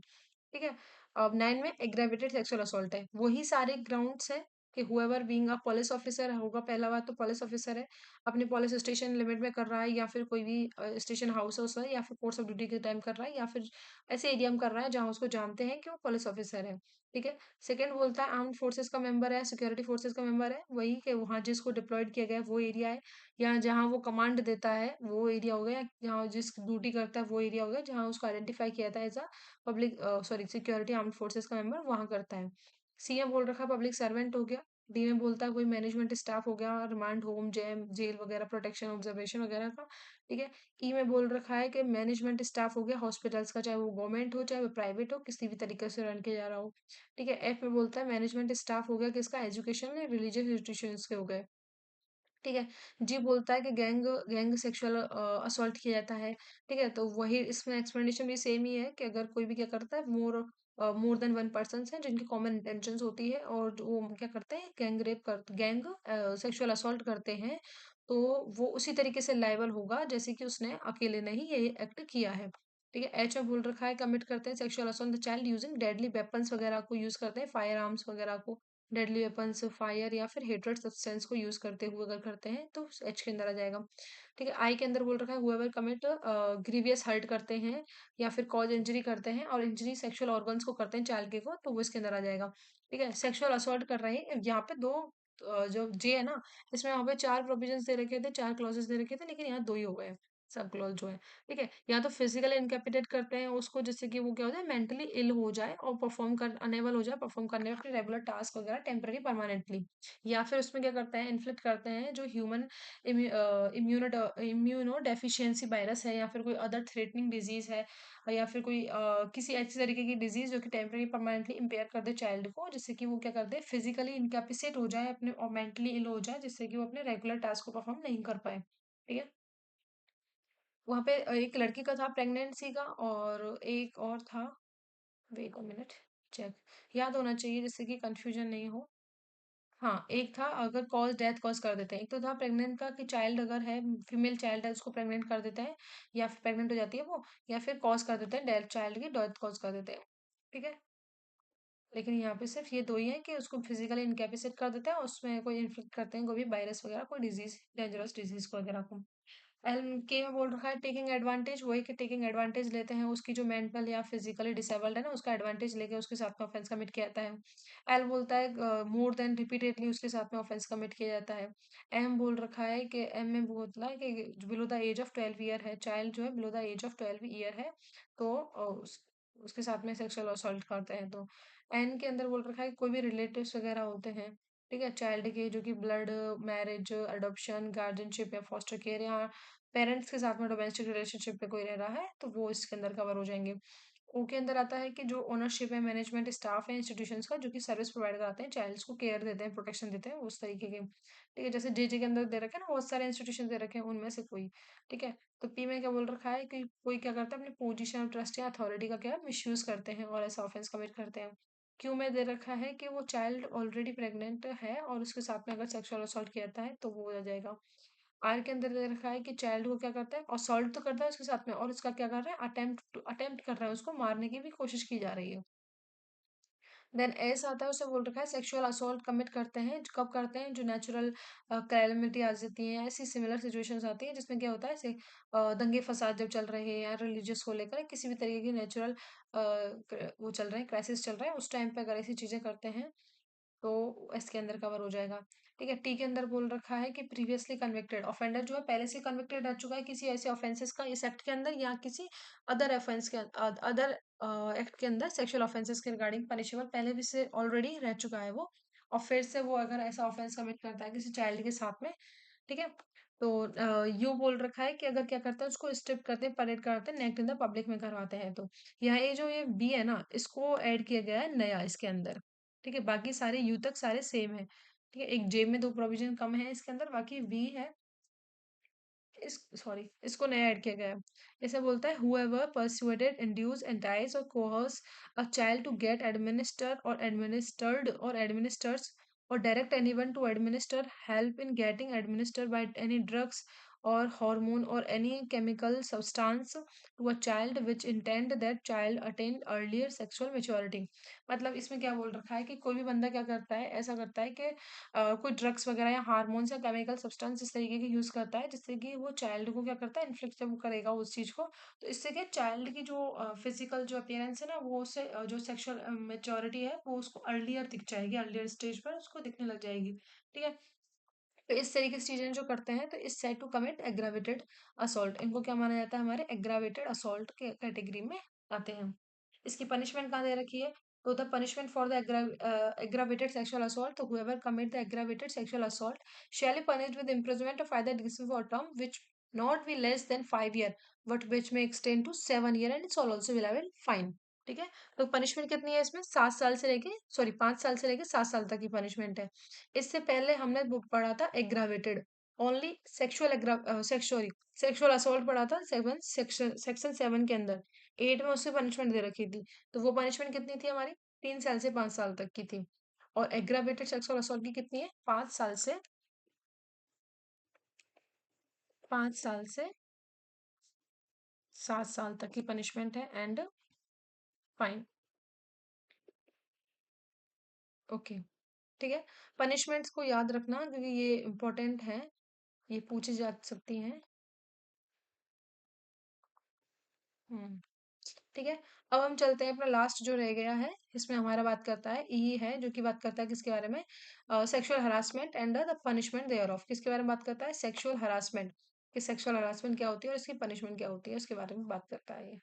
ठीक है, अब 9 में एग्रेवेटेड सेक्सुअल असॉल्ट है, वही सारे ग्राउंड्स है कि whoever being a police officer होगा, पहला बात तो पुलिस ऑफिसर है, अपने पुलिस स्टेशन लिमिट में कर रहा है, या फिर कोई भी स्टेशन हाउस है, या फिर कोर्स ऑफ ड्यूटी के टाइम कर रहा है, या फिर ऐसे एरिया में कर रहा है जहाँ उसको जानते हैं कि वो पुलिस ऑफिसर है। ठीक है, सेकंड बोलता है आर्म्ड फोर्सेस का मेंबर है, सिक्योरिटी फोर्सेस का मेंबर है, वही कि वहाँ जिसको डिप्लॉयड किया गया है वो एरिया है, या जहाँ वो कमांड देता है वो एरिया हो गया, जहाँ जिस ड्यूटी करता है वो एरिया हो गया, जहाँ उसको आइडेंटिफाई किया था as a public sorry security armed forces का मेंबर वहां करता है। सीएम बोल रखा पब्लिक सर्वेंट हो गया, डी में बोलता है कोई मैनेजमेंट स्टाफ हो गया, रिमांड होम, जेम, जेल वगैरह, प्रोटेक्शन, ऑब्जर्वेशन वगैरह का। ठीक है। ई में बोल रखा है कि मैनेजमेंट स्टाफ हो गया हॉस्पिटल्स का, चाहे वो गवर्नमेंट हो चाहे वो प्राइवेट हो, किसी भी तरीके से रन किया जा रहा हो। ठीक है। एफ में बोलता है मैनेजमेंट स्टाफ हो गया किसका, एजुकेशन में रिलीजियस इंस्टीट्यूशंस के हो गए। ठीक है। जी बोलता है कि गैंग गैंग सेक्सुअल असॉल्ट किया जाता है। ठीक है। तो वही इसमें एक्सप्लेनेशन भी सेम ही है कि अगर कोई भी क्या करता है, मोर देन वन पर्सन है जिनकी कॉमन इंटेंशंस होती है और जो वो क्या करते हैं, गैंग सेक्सुअल असॉल्ट करते हैं, तो वो उसी तरीके से लायबल होगा जैसे कि उसने अकेले नहीं ये एक्ट किया है। ठीक है। एच में बोल रखा है कमिट करते हैं sexual assault the child using deadly weapons वगैरह को यूज करते हैं, फायर आर्म्स वगैरह को, डेडली वेपन्स, फायर या फिर हेटेड सब्सटेंस को यूज करते हुए अगर करते हैं तो एच के अंदर आ जाएगा। ठीक है। आई के अंदर बोल रखा है हुएवर कमिट ग्रीवियस हर्ट करते हैं या फिर कॉज इंजरी करते हैं और इंजरी सेक्सुअल ऑर्गन्स को करते हैं चाइल्ड के को, तो वो इसके अंदर आ जाएगा। ठीक है। सेक्सुअल असॉल्ट कर रहे हैं यहाँ पे दो जो जे है ना, इसमें यहाँ पे चार प्रोविजन दे रखे थे, चार क्लॉजेस दे रखे थे, लेकिन यहाँ दो ही हो गए सब क्लॉज जो है। ठीक है। या तो फिजिकली इनकेपेसिटेट करते हैं उसको, जिससे कि वो क्या हो जाए, मेंटली इल हो जाए और परफॉर्म कर अनेबल हो जाए परफॉर्म करने में अपने रेगुलर टास्क वगैरह टेम्पररी परमानेंटली। या फिर उसमें क्या करते हैं, इन्फ्लिक्ट करते हैं जो ह्यूमन इम्यूनो डेफिशिएंसी वायरस है या फिर कोई अदर थ्रेटनिंग डिजीज है, या फिर कोई किसी ऐसी तरीके की डिजीज जो कि टेम्पररी परमानेंटली इम्पेयर कर दे चाइल्ड को, जिससे कि वो क्या कर दे, फिजिकली इनकेपेसिटेट हो जाए अपने और मेंटली इल हो जाए, जिससे कि वो अपने रेगुलर टास्क को परफॉर्म नहीं कर पाए। ठीक है। वहाँ पे एक लड़की का था प्रेगनेंसी का और एक और था, वेट अ मिनट, चेक, याद होना चाहिए जिससे कि कंफ्यूजन नहीं हो। हाँ, एक था अगर कॉज डेथ कॉज कर देते हैं, एक तो था प्रेग्नेंट का कि चाइल्ड अगर है, फीमेल चाइल्ड है उसको प्रेग्नेंट कर देते हैं या फिर प्रेग्नेंट हो जाती है वो, या फिर कॉज कर देते हैं डेथ, चाइल्ड की डेथ कॉज कर देते हैं। ठीक है। लेकिन यहाँ पे सिर्फ ये दो ही है कि उसको फिजिकली इनकेपेसिट कर देते हैं, उसमें कोई इन्फेक्ट करते हैं कोई भी वायरस वगैरह, कोई डिजीज, डेंजरस डिजीज को वगैरह को। एल के में बोल रखा है टेकिंग एडवांटेज, वही कि टेकिंग एडवांटेज लेते हैं उसकी जो मेंटल या फिजिकली डिसेबल्ड है ना, उसका एडवांटेज लेके उसके साथ में ऑफेंस कमिट किया जाता है। एल बोलता है मोर देन रिपीटेडली उसके साथ में ऑफेंस कमिट किया जाता है। एम बोल रखा है कि एम में बोलता है कि below the age of 12 year है चाइल्ड, जो है below the age of 12 year है, तो उसके साथ में सेक्सुअल असॉल्ट करते हैं। तो एन के अंदर बोल रखा है कि कोई भी रिलेटिव्स वगैरह होते हैं, ठीक है, चाइल्ड के, जो कि ब्लड, मैरिज, अडॉप्शन, गार्जियनशिप या फॉस्टर केयर या पेरेंट्स के साथ में डोमेस्टिक रिलेशनशिप पे कोई रह रहा है, तो वो इसके अंदर कवर हो जाएंगे। ओ के अंदर आता है कि जो ओनरशिप है, मैनेजमेंट स्टाफ है इंस्टीट्यूशंस का जो कि सर्विस प्रोवाइड कराते हैं, चाइल्ड्स को केयर देते हैं, प्रोटेक्शन देते हैं, उस तरीके के। ठीक है। जैसे जे के अंदर दे रखे हैं ना बहुत सारे इंस्टीट्यूशन दे रखे हैं, उनमें से कोई। ठीक है। तो पी में क्या बोल रखा है कि कोई क्या करता है अपनी पोजीशन ऑफ ट्रस्ट या अथॉरिटी का क्या मिसयूज करते हैं और ऐसा ऑफेंस कमिट करते हैं। क्यू में दे रखा है कि वो चाइल्ड ऑलरेडी प्रेग्नेंट है और उसके साथ में अगर सेक्सुअल असॉल्ट किया जाता है तो वो हो जाएगा। आर के अंदर दे रखा है कि चाइल्ड को क्या करता है, असॉल्ट तो करता है उसके साथ में और उसका क्या कर रहा है, अटेम्प्ट कर रहा है, उसको मारने की भी कोशिश की जा रही है। देन एस आता है, उसे बोल रखा है सेक्सुअल असॉल्ट कमिट करते हैं, कब करते हैं, जो नेचुरल कैलेमिटी आ जाती है, ऐसी सिमिलर सिचुएशंस आती है जिसमें क्या होता है, ऐसे दंगे फसाद जब चल रहे हैं या रिलीजियस को लेकर किसी भी तरीके की नेचुरल वो चल रहे हैं, क्राइसिस चल रहा है, उस टाइम पे अगर ऐसी चीजें करते हैं तो इसके अंदर कवर हो जाएगा। ठीक है। टी के अंदर बोल रखा है कि प्रीवियसली कन्विक्टेड ऑफेंडर जो है पहले से कन्विक्टेड रह चुका है किसी ऐसे ऑफेंसेस का इस एक्ट के अंदर या किसी अदर ऑफेंस के अदर एक्ट के अंदर, सेक्सुअल ऑफेंसेस के रिगार्डिंग पनिशेबल पहले भी से ऑलरेडी रह चुका है वो, और फिर से वो अगर ऐसा ऑफेंस कमिट करता है किसी चाइल्ड के साथ में। ठीक है। तो यू बोल रखा है कि अगर क्या करता है उसको स्ट्रिप करते हैं, परेड करते हैं, नेक्ट इन द पब्लिक में करवाते हैं, तो यहाँ ये जो ये बी है ना, इसको ऐड किया गया है नया इसके अंदर। ठीक है। बाकी सारे यू तक सारे सेम है। ठीक है। एक जे में दो प्रोविजन कम है इसके अंदर, बाकी वी है, इस सॉरी इसको नया ऐड किया गया है। जैसे बोलता है whoever persuaded induce entice or coerce a child to get administer or administered or administers or direct anyone to administer help in getting administered by any drugs or hormone or any chemical substance to a child which intend that child attain earlier sexual maturity। मतलब इसमें क्या बोल रखा है कि कोई भी बंदा क्या करता है, ऐसा करता है कि कोई ड्रग्स वगैरह या हार्मोन्स या केमिकल सब्सटेंस इस तरीके के यूज करता है जिससे कि वो चाइल्ड को क्या करता है, इन्फ्लिक्ट जब वो करेगा उस चीज को, तो इससे क्या चाइल्ड की जो फिजिकल जो अपीयरेंस है ना, वो उससे जो सेक्सुअल मेच्योरिटी है वो उसको अर्लियर दिख जाएगी, अर्लियर स्टेज पर उसको दिखने लग जाएगी। ठीक है। तो इस तरीके से चीजें जो करते हैं तो is said to commit aggravated assault, इनको क्या माना जाता है, हमारे एग्रावेटेड असॉल्ट के कैटेगरी में आते हैं। इसकी पनिशमेंट कहाँ दे रखी है, तो the punishment for the aggravated sexual assault, तो whoever commit the aggravated sexual assault shall be punished with imprisonment of either dismissal or term which not be less than 5 year but which may extend to 7 year and it's also will have a fine. ठीक है, तो punishment कितनी है इसमें, 7 साल से लेके, sorry 5 साल से लेके 7 साल तक की पनिशमेंट है। इससे पहले हमने बुक पढ़ा था aggravated, only sexual sexual assault पढ़ा था सेक्शन 7 के अंदर, 8 में उससे पनिशमेंट दे रखी थी। तो वो पनिशमेंट कितनी थी हमारी, 3 साल से 5 साल तक की थी। और एग्रावेटेड सेक्सुअल असॉल्ट की कितनी है, 5 साल से 7 साल तक की पनिशमेंट है एंड फाइन। ओके, ठीक है। पनिशमेंट्स को याद रखना क्योंकि ये इंपॉर्टेंट है, ये पूछी जा सकती हैं। हम्म, ठीक है। अब हम चलते हैं अपना लास्ट जो रह गया है, इसमें हमारा बात करता है ई है, जो कि बात करता है किसके बारे में, sexual harassment and the punishment thereof. किसके बारे में बात करता है, सेक्सुअल हरासमेंट, कि सेक्सुअल हरासमेंट क्या होती है और इसकी पनिशमेंट क्या होती है, उसके बारे में बात करता है ये।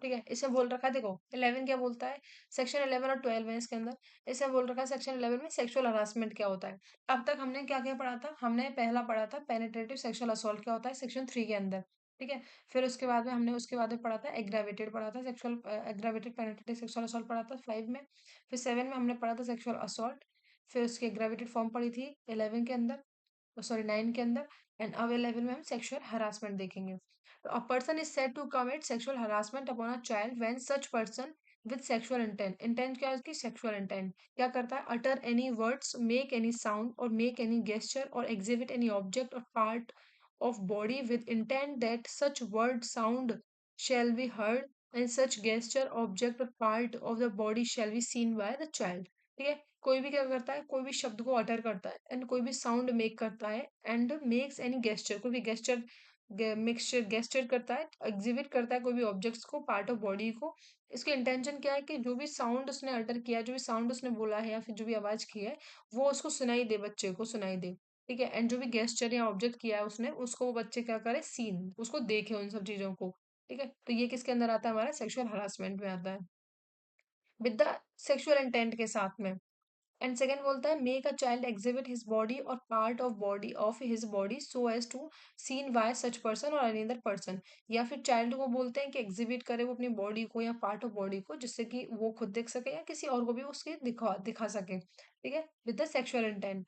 ठीक है, इसमें बोल रखा है, देखो 11 क्या बोलता है, सेक्शन 11 और 12 है इसके अंदर। इसमें बोल रखा है सेक्शन 11 में सेक्सुअल हरासमेंट क्या होता है। अब तक हमने क्या क्या पढ़ा था, हमने पहला पढ़ा था पेनिट्रेटिव सेक्सुअल असॉल्ट क्या होता है सेक्शन 3 के अंदर। ठीक है, फिर उसके बाद में हमने उसके बाद में पढ़ा था एग्रावेटेड, पढ़ा था sexual aggravated penetrative sexual assault पढ़ा था 5 में। फिर 7 में हमने पढ़ा था सेक्सुअल असॉल्ट, फिर उसकी एग्रावेटेड फॉर्म पढ़ी थी 11 के अंदर, सॉरी 9 के अंदर। एंड अब 11 में हम सेक्सुअल हरासमेंट देखेंगे। A person is said to commit sexual harassment upon a child when such person with sexual intent, intent क्या है उसकी, sexual intent, क्या करता है, utter any words, make any sound or make any gesture or exhibit any object or part of body with intent that such word sound shall be heard and such gesture object or part of the body shall be seen by the child। ठीक है, कोई भी क्या करता है, कोई भी शब्द को अटर करता है एंड कोई भी साउंड मेक करता है एंड मेक्स एनी गेस्चर, कोई भी गेस्चर मिक्सचर गेस्चर करता है, एग्जिबिट करता है कोई भी ऑब्जेक्ट्स को, पार्ट ऑफ बॉडी को। इसके इंटेंशन क्या है कि जो भी साउंड उसने अटर किया है, जो भी साउंड उसने बोला है या फिर जो भी आवाज की है, वो उसको सुनाई दे, बच्चे को सुनाई दे। ठीक है, एंड जो भी गेस्चर या ऑब्जेक्ट किया है उसने, उसको वो बच्चे क्या करे, सीन, उसको देखे उन सब चीजों को। ठीक है, तो ये किसके अंदर आता है, हमारा सेक्सुअल हरासमेंट में आता है, विद द सेक्सुअल इंटेंट के साथ में। एंड सेकंड बोलता है make a child exhibit his body or part of his body so as to seen by such person or another person. या फिर चाइल्ड को बोलते हैं कि एग्जिबिट करे वो अपनी बॉडी को या पार्ट ऑफ बॉडी को, जिससे कि वो खुद देख सके या किसी और को भी उसके दिखा दिखा सके। ठीक है, with the sexual intent.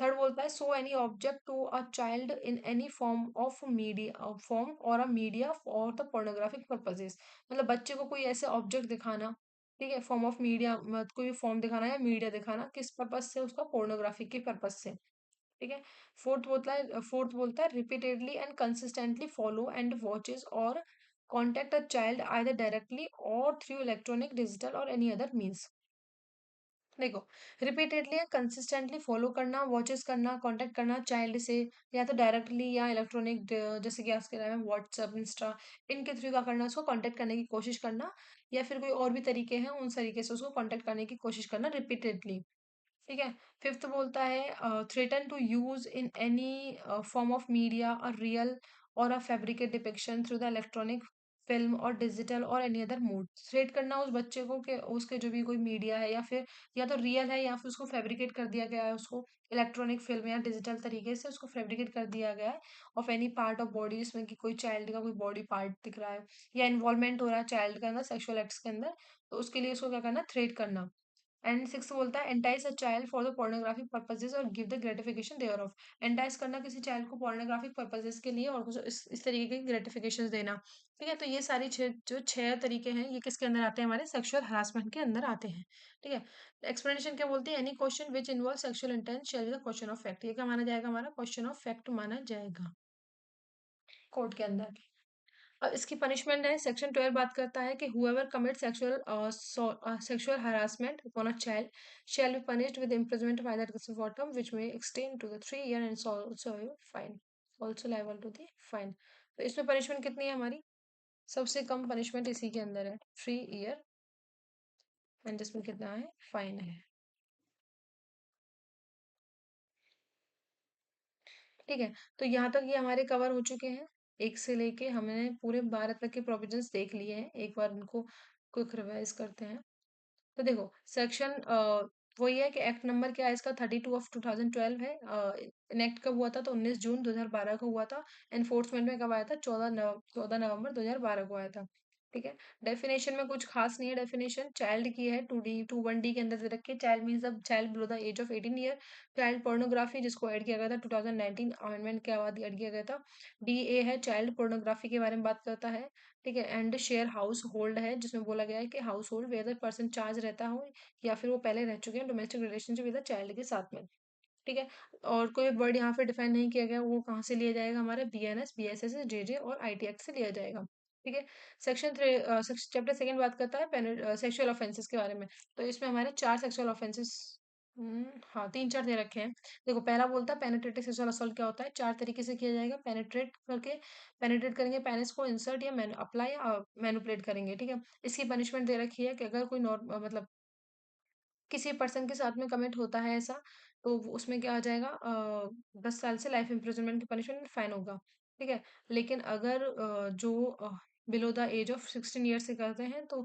Third बोलता है so any object to a child in any form of media form or a media for the pornographic purposes. मतलब बच्चे को कोई ऐसे ऑब्जेक्ट दिखाना, ठीक है, फॉर्म ऑफ मीडिया, कोई भी फॉर्म दिखाना या मीडिया दिखाना, किस पर्पज से, उसका पोर्नोग्राफी के पर्पज से। ठीक है, फोर्थ बोलता है repeatedly and consistently follow and watches or contact a child either directly or through electronic digital or any other means. देखो, रिपीटेडली या कंसिस्टेंटली फॉलो करना, वॉचेस करना, कांटेक्ट करना चाइल्ड से, या तो डायरेक्टली या इलेक्ट्रॉनिक, जैसे कि आज के टाइम में व्हाट्सएप, इंस्टा, इनके थ्रू क्या करना, उसको कांटेक्ट करने की कोशिश करना, या फिर कोई और भी तरीके हैं उन तरीके से उसको कांटेक्ट करने की कोशिश करना रिपीटेडली। ठीक है, फिफ्थ बोलता है threaten to use in any form of media a real or a fabricate depiction through the electronic film or digital or any other mode. Threat करना उस बच्चे को कि उसके जो भी कोई मीडिया है या फिर या तो रियल है या फिर उसको फैब्रिकेट कर दिया गया है, उसको इलेक्ट्रॉनिक फिल्म या डिजिटल तरीके से उसको फैब्रिकेट कर दिया गया है of any part of body, जिसमें कि कोई चाइल्ड का कोई बॉडी पार्ट दिख रहा है या इन्वॉल्वमेंट हो रहा है चाइल्ड के अंदर सेक्सुअल एक्ट्स के अंदर, तो उसके लिए उसको क्या करना, थ्रेट करना। एंड सिक्स बोलता है entice a child for the pornographic purposes or give the gratification thereof. Entice करना किसी चाइल्ड को पोर्नोग्राफिक पर्पजेज के लिए और कुछ इस तरीके की ग्रेटिफिकेशन देना। ठीक है, तो ये सारी छह तरीके हैं, ये किसके अंदर आते हैं, हमारे सेक्सुअल हरासमेंट के अंदर आते हैं। ठीक है, एक्सप्लेनेशन क्या बोलते हैं, any question which involve sexual intense shall be the question of fact. ये क्या माना जाएगा, हमारा क्वेश्चन ऑफ फैक्ट माना जाएगा कोर्ट के अंदर। और इसकी पनिशमेंट है, सेक्शन 12 बात करता है कि whoever commits sexual harassment upon a child shall be punished with imprisonment of either excessive or term which may extend to the 3 year and is also a fine, also liable to the fine। तो इसमें punishment कितनी है हमारी, सबसे कम punishment इसी के अंदर है 3 ईयर, एंड जिसमें कितना है, फाइन है। ठीक है, तो यहाँ तक ये हमारे कवर हो चुके हैं, एक से लेके हमने पूरे 12 तक के प्रोविजंस देख लिए हैं, एक बार उनको क्विक रिवाइज करते हैं। तो देखो सेक्शन वही है कि एक्ट नंबर क्या है इसका, 32 ऑफ 2012 है। इनेक्ट कब हुआ था, तो 19 जून 2012 को हुआ था। एनफोर्समेंट में कब आया था, 14 नवंबर 2012 को आया था। ठीक है। डेफिनेशन में कुछ खास नहीं है। डेफिनेशन चाइल्ड की है, 2D 21D के अंदर दे रखी है। चाइल्ड मीन्स अब child below the age of 18 year. Child pornography जिसको ऐड किया गया था 2019 अमेंडमेंट के बाद ऐड किया गया था। DA है, चाइल्ड पोर्नोग्राफी के बारे में बात करता है। ठीक है। एंड शेयर हाउस होल्ड है, जिसमें बोला गया है कि house hold weather person charge रहता हो या फिर वो पहले रह चुके हैं domestic relationship with the child के साथ में। ठीक है। और कोई वर्ड यहाँ पे डिफाइन नहीं किया गया, वो कहाँ से लिया जाएगा, हमारे BNS BSS JJ और IT एक्ट से लिया जाएगा। ठीक है। सेक्शन 3 चैप्टर सेकंड बात करता है सेक्सुअल ऑफेंसेस के बारे में। तो इसमें हमारे 4 सेक्सुअल ऑफेंसेस, हाँ 3-4 दे रखे हैं। देखो पहला बोलता है पेनिट्रेटिव सेक्सुअल असॉल्ट क्या होता है, 4 तरीके से किया जाएगा। पेनिट्रेट करेंगे पेनिस को, इंसर्ट या अप्लाई या मैनिपुलेट करेंगे। ठीक है। इसकी पनिशमेंट दे रखी है कि अगर कोई मतलब किसी पर्सन के साथ में कमिट होता है ऐसा, तो उसमें क्या आ जाएगा, 10 साल से लाइफ इम्प्रिजनमेंट की पनिशमेंट, फाइन होगा। ठीक है। लेकिन अगर जो below the age of 16 years से करते हैं तो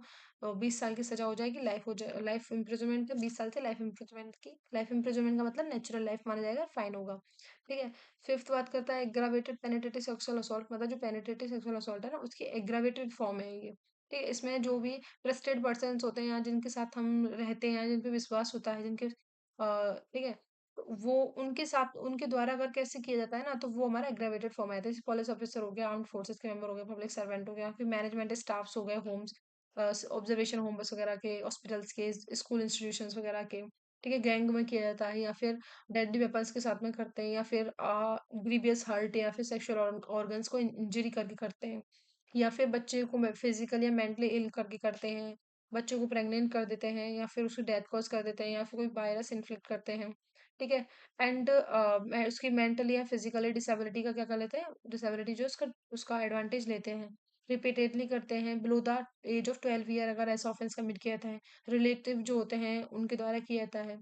20 साल की सजा हो जाएगी, लाइफ हो जाए, लाइफ इम्प्रिजनमेंट, 20 साल से लाइफ इम्प्रिजनमेंट की, लाइफ इम्प्रिजनमेंट का मतलब नेचुरल लाइफ माना जाएगा, फाइन होगा। ठीक है। फिफ्थ बात करता है एग्रावेटेड पेनिट्रेटिव सेक्सुअल असॉल्ट, मतलब जो पेनिट्रेटिव सेक्सुअल असॉल्ट है ना उसकी एग्रावेटेड फॉर्म है ये। ठीक है। इसमें जो भी ट्रस्टेड पर्सन्स होते हैं या जिनके साथ हम रहते हैं, जिन पे विश्वास होता है, जिनके ठीक है, तो वो उनके साथ उनके द्वारा अगर कैसे किया जाता है ना, तो वो हमारा एग्रावेटेड फॉर्म है। जैसे पुलिस ऑफिसर हो गया, आर्म्ड फोर्सेस के मेंबर हो गए, पब्लिक सर्वेंट हो गया, फिर मैनेजमेंट स्टाफ्स हो गए, होम्स ऑब्जर्वेशन होम्स वगैरह के, हॉस्पिटल्स के, स्कूल इंस्टीट्यूशंस वगैरह के। ठीक है। गैंग में किया जाता है या फिर डेडली वेपन्स के साथ में करते हैं, या फिर ग्रीवियस हर्ट या फिर सेक्सुअल ऑर्गन्स को इंजरी करके करते हैं, या फिर बच्चे को फिजिकली या मेंटली इल करके करते हैं, बच्चे को प्रेग्नेंट कर देते हैं, या फिर उसकी डेथ कॉज कर देते हैं, या फिर कोई वायरस इन्फ्लिक्ट करते हैं। ठीक है। एंड उसकी मेंटली या फिजिकली डिसेबिलिटी का क्या कर लेते हैं, डिसेबिलिटी जो उसका उसका एडवांटेज लेते हैं। रिपीटेडली करते हैं below the age of 12 year, अगर ऐसा ऑफेंस कमिट किया जाता है। रिलेटिव जो होते हैं उनके द्वारा किया जाता है।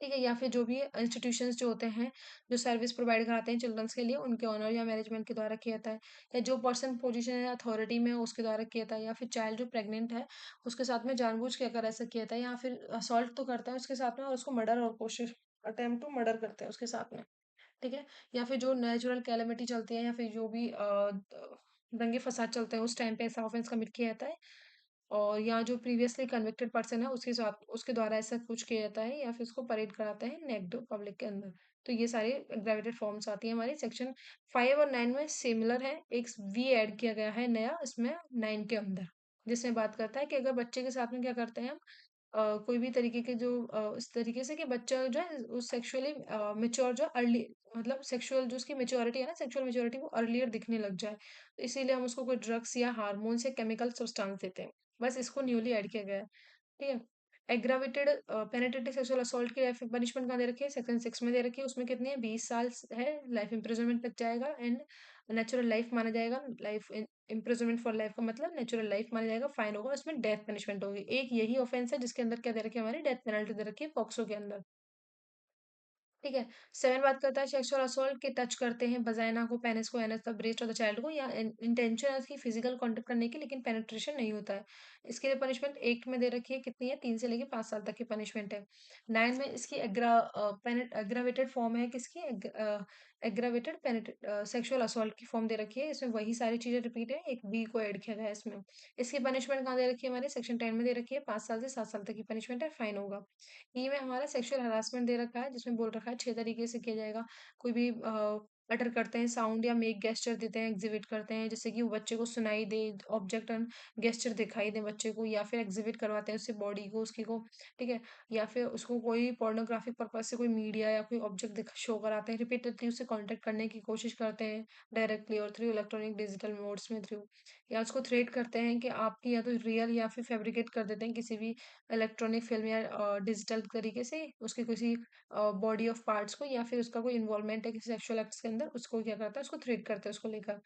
ठीक है। या फिर जो भी इंस्टीट्यूशंस जो होते हैं, जो सर्विस प्रोवाइड कराते हैं चिल्ड्रंस के लिए, उनके ऑनर या मैनेजमेंट के द्वारा किया जाता है। या जो पर्सन पोजीशन या अथॉरिटी में है उसके द्वारा किया जाता है, या फिर चाइल्ड जो प्रेग्नेंट है उसके साथ में जानबूझ के अगर ऐसा किया जाता है, या फिर असॉल्ट तो करता है उसके साथ में और उसको मर्डर और कोशिश अटेम्प्ट टू मर्डर करते हैं उसके साथ में। ठीक है। या फिर जो नेचुरल कैलेमिटी चलती है, या फिर जो भी दंगे फसाद चलते हैं, उस टाइम पे ऐसा ऑफेंस कमिट किया जाता है। और या जो प्रीवियसली कन्विक्टेड पर्सन है उसके साथ उसके द्वारा ऐसा कुछ किया जाता है, या फिर उसको परेड कराते हैं नेक्ड पब्लिक के अंदर। तो ये सारे एग्रावेटेड फॉर्म्स आती है हमारी सेक्शन 5 और 9 में, सिमिलर है। एक वी ऐड किया गया है नया इसमें 9 के अंदर, जिसमें बात करता है कि अगर बच्चे के साथ में क्या करते हैं हम, कोई भी तरीके के जो इस तरीके से कि बच्चा जो है उस सेक्सुअली मेच्योर जो अर्ली, मतलब सेक्सुअल जो उसकी मेच्योरिटी है ना, सेक्सुअल मेच्योरिटी वो अर्लियर दिखने लग जाए, तो इसीलिए हम उसको कोई ड्रग्स या हार्मोन्स या केमिकल सब्सटेंस देते हैं। बस इसको न्यूली ऐड किया गया है। ठीक है। एग्रावेटेड पेनिट्रेटिव सेक्सुअल असॉल्ट की पनिशमेंट कहाँ दे रखी है, सेक्शन 6 में दे रखी है। उसमें कितनी है, 20 साल है, लाइफ इम्प्रिजनमेंट लग जाएगा, एंड नेचुरल लाइफ माना जाएगा। लाइफ इम्प्रिजनमेंट फॉर लाइफ का मतलब नेचुरल लाइफ माना जाएगा, फाइन होगा, उसमें डेथ पनिशमेंट होगी। एक यही ऑफेंस है जिसके अंदर क्या दे रखी है, हमारी डेथ पेनल्टी दे रखी है पॉक्सो के अंदर। ठीक है। 7 बात करता है सेक्सुअल असॉल्ट के, टच करते हैं वजाइना को, पेनिस को, anus the breast of the child को, या इंटेंशन है उसकी फिजिकल कांटेक्ट करने की लेकिन पेनिट्रेशन नहीं होता है। इसके लिए पनिशमेंट एक्ट में दे रखी है, कितनी है, 3 से लेके 5 साल तक की पनिशमेंट है। 9 में इसकी एग्रावेटेड फॉर्म है, किसकी एग्रावेटेड सेक्सुअल असॉल्ट की फॉर्म दे रखी है। इसमें वही सारी चीजें रिपीट है, एक बी को ऐड किया गया है इसमें। इसकी पनिशमेंट कहाँ दे रखी है, हमारे सेक्शन 10 में दे रखी है, 5 साल से 7 साल तक की पनिशमेंट है, फाइन होगा। ई में हमारा सेक्सुअल हरासमेंट दे रखा है, जिसमें बोल रखा है 6 तरीके से किया जाएगा। कोई भी अटर करते हैं, साउंड या मेक गेस्चर देते हैं, एग्जिबिट करते हैं, जैसे कि वो बच्चे को सुनाई दे, ऑब्जेक्ट एंड गेस्चर दिखाई दे बच्चे को, या फिर एग्जिबिट करवाते हैं उससे बॉडी को उसकी को। ठीक है। या फिर उसको कोई पोर्नोग्राफिक पर्पज से कोई मीडिया या कोई ऑब्जेक्ट शो कराते हैं, रिपीटेडली उससे कांटेक्ट करने की कोशिश करते हैं, directly or through electronic digital modes में थ्रू, या उसको थ्रेट करते हैं कि आपकी या तो रियल या फिर फैब्रिकेट कर देते हैं किसी भी इलेक्ट्रॉनिक फ़िल्म या डिजिटल तरीके से उसके किसी बॉडी ऑफ पार्ट्स को, या फिर उसका कोई इन्वॉल्वमेंट है किसी सेक्सुअल एक्ट्स के अंदर, उसको क्या करता है, उसको थ्रेट करता है उसको लेकर।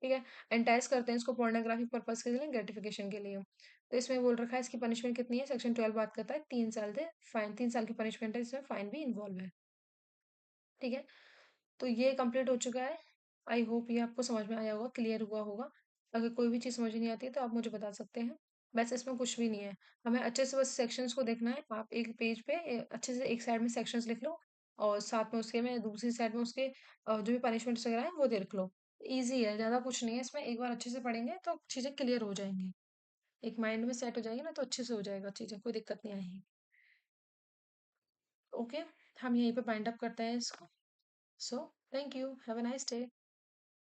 ठीक है। एंटाइज करते हैं इसको पोर्नोग्राफिक पर्पस के लिए, ग्रेटिफिकेशन के लिए। तो इसमें बोल रखा है इसकी पनिशमेंट कितनी है, सेक्शन 12 बात करता है 3 साल से फाइन, 3 साल की पनिशमेंट है, इसमें फाइन भी इन्वॉल्व है। ठीक है। तो ये कंप्लीट हो चुका है। आई होप ये आपको समझ में आया होगा, क्लियर हुआ होगा। अगर कोई भी चीज़ समझ नहीं आती है तो आप मुझे बता सकते हैं। बस इसमें कुछ भी नहीं है। हमें अच्छे से बस सेक्शंस को देखना है। आप एक पेज पे अच्छे से एक साइड में सेक्शंस लिख लो और साथ में उसके में दूसरी साइड में उसके जो भी पनिशमेंट्स वगैरह है वो लिख लो। ईज़ी है, ज़्यादा कुछ नहीं है इसमें। एक बार अच्छे से पढ़ेंगे तो चीज़ें क्लियर हो जाएँगी। एक माइंड में सेट हो जाएगी ना तो अच्छे से हो जाएगा चीज़ें, कोई दिक्कत नहीं आएगी। ओके, हम यहीं पे बाइंड अप करते हैं इसको। So thank you, have a nice day.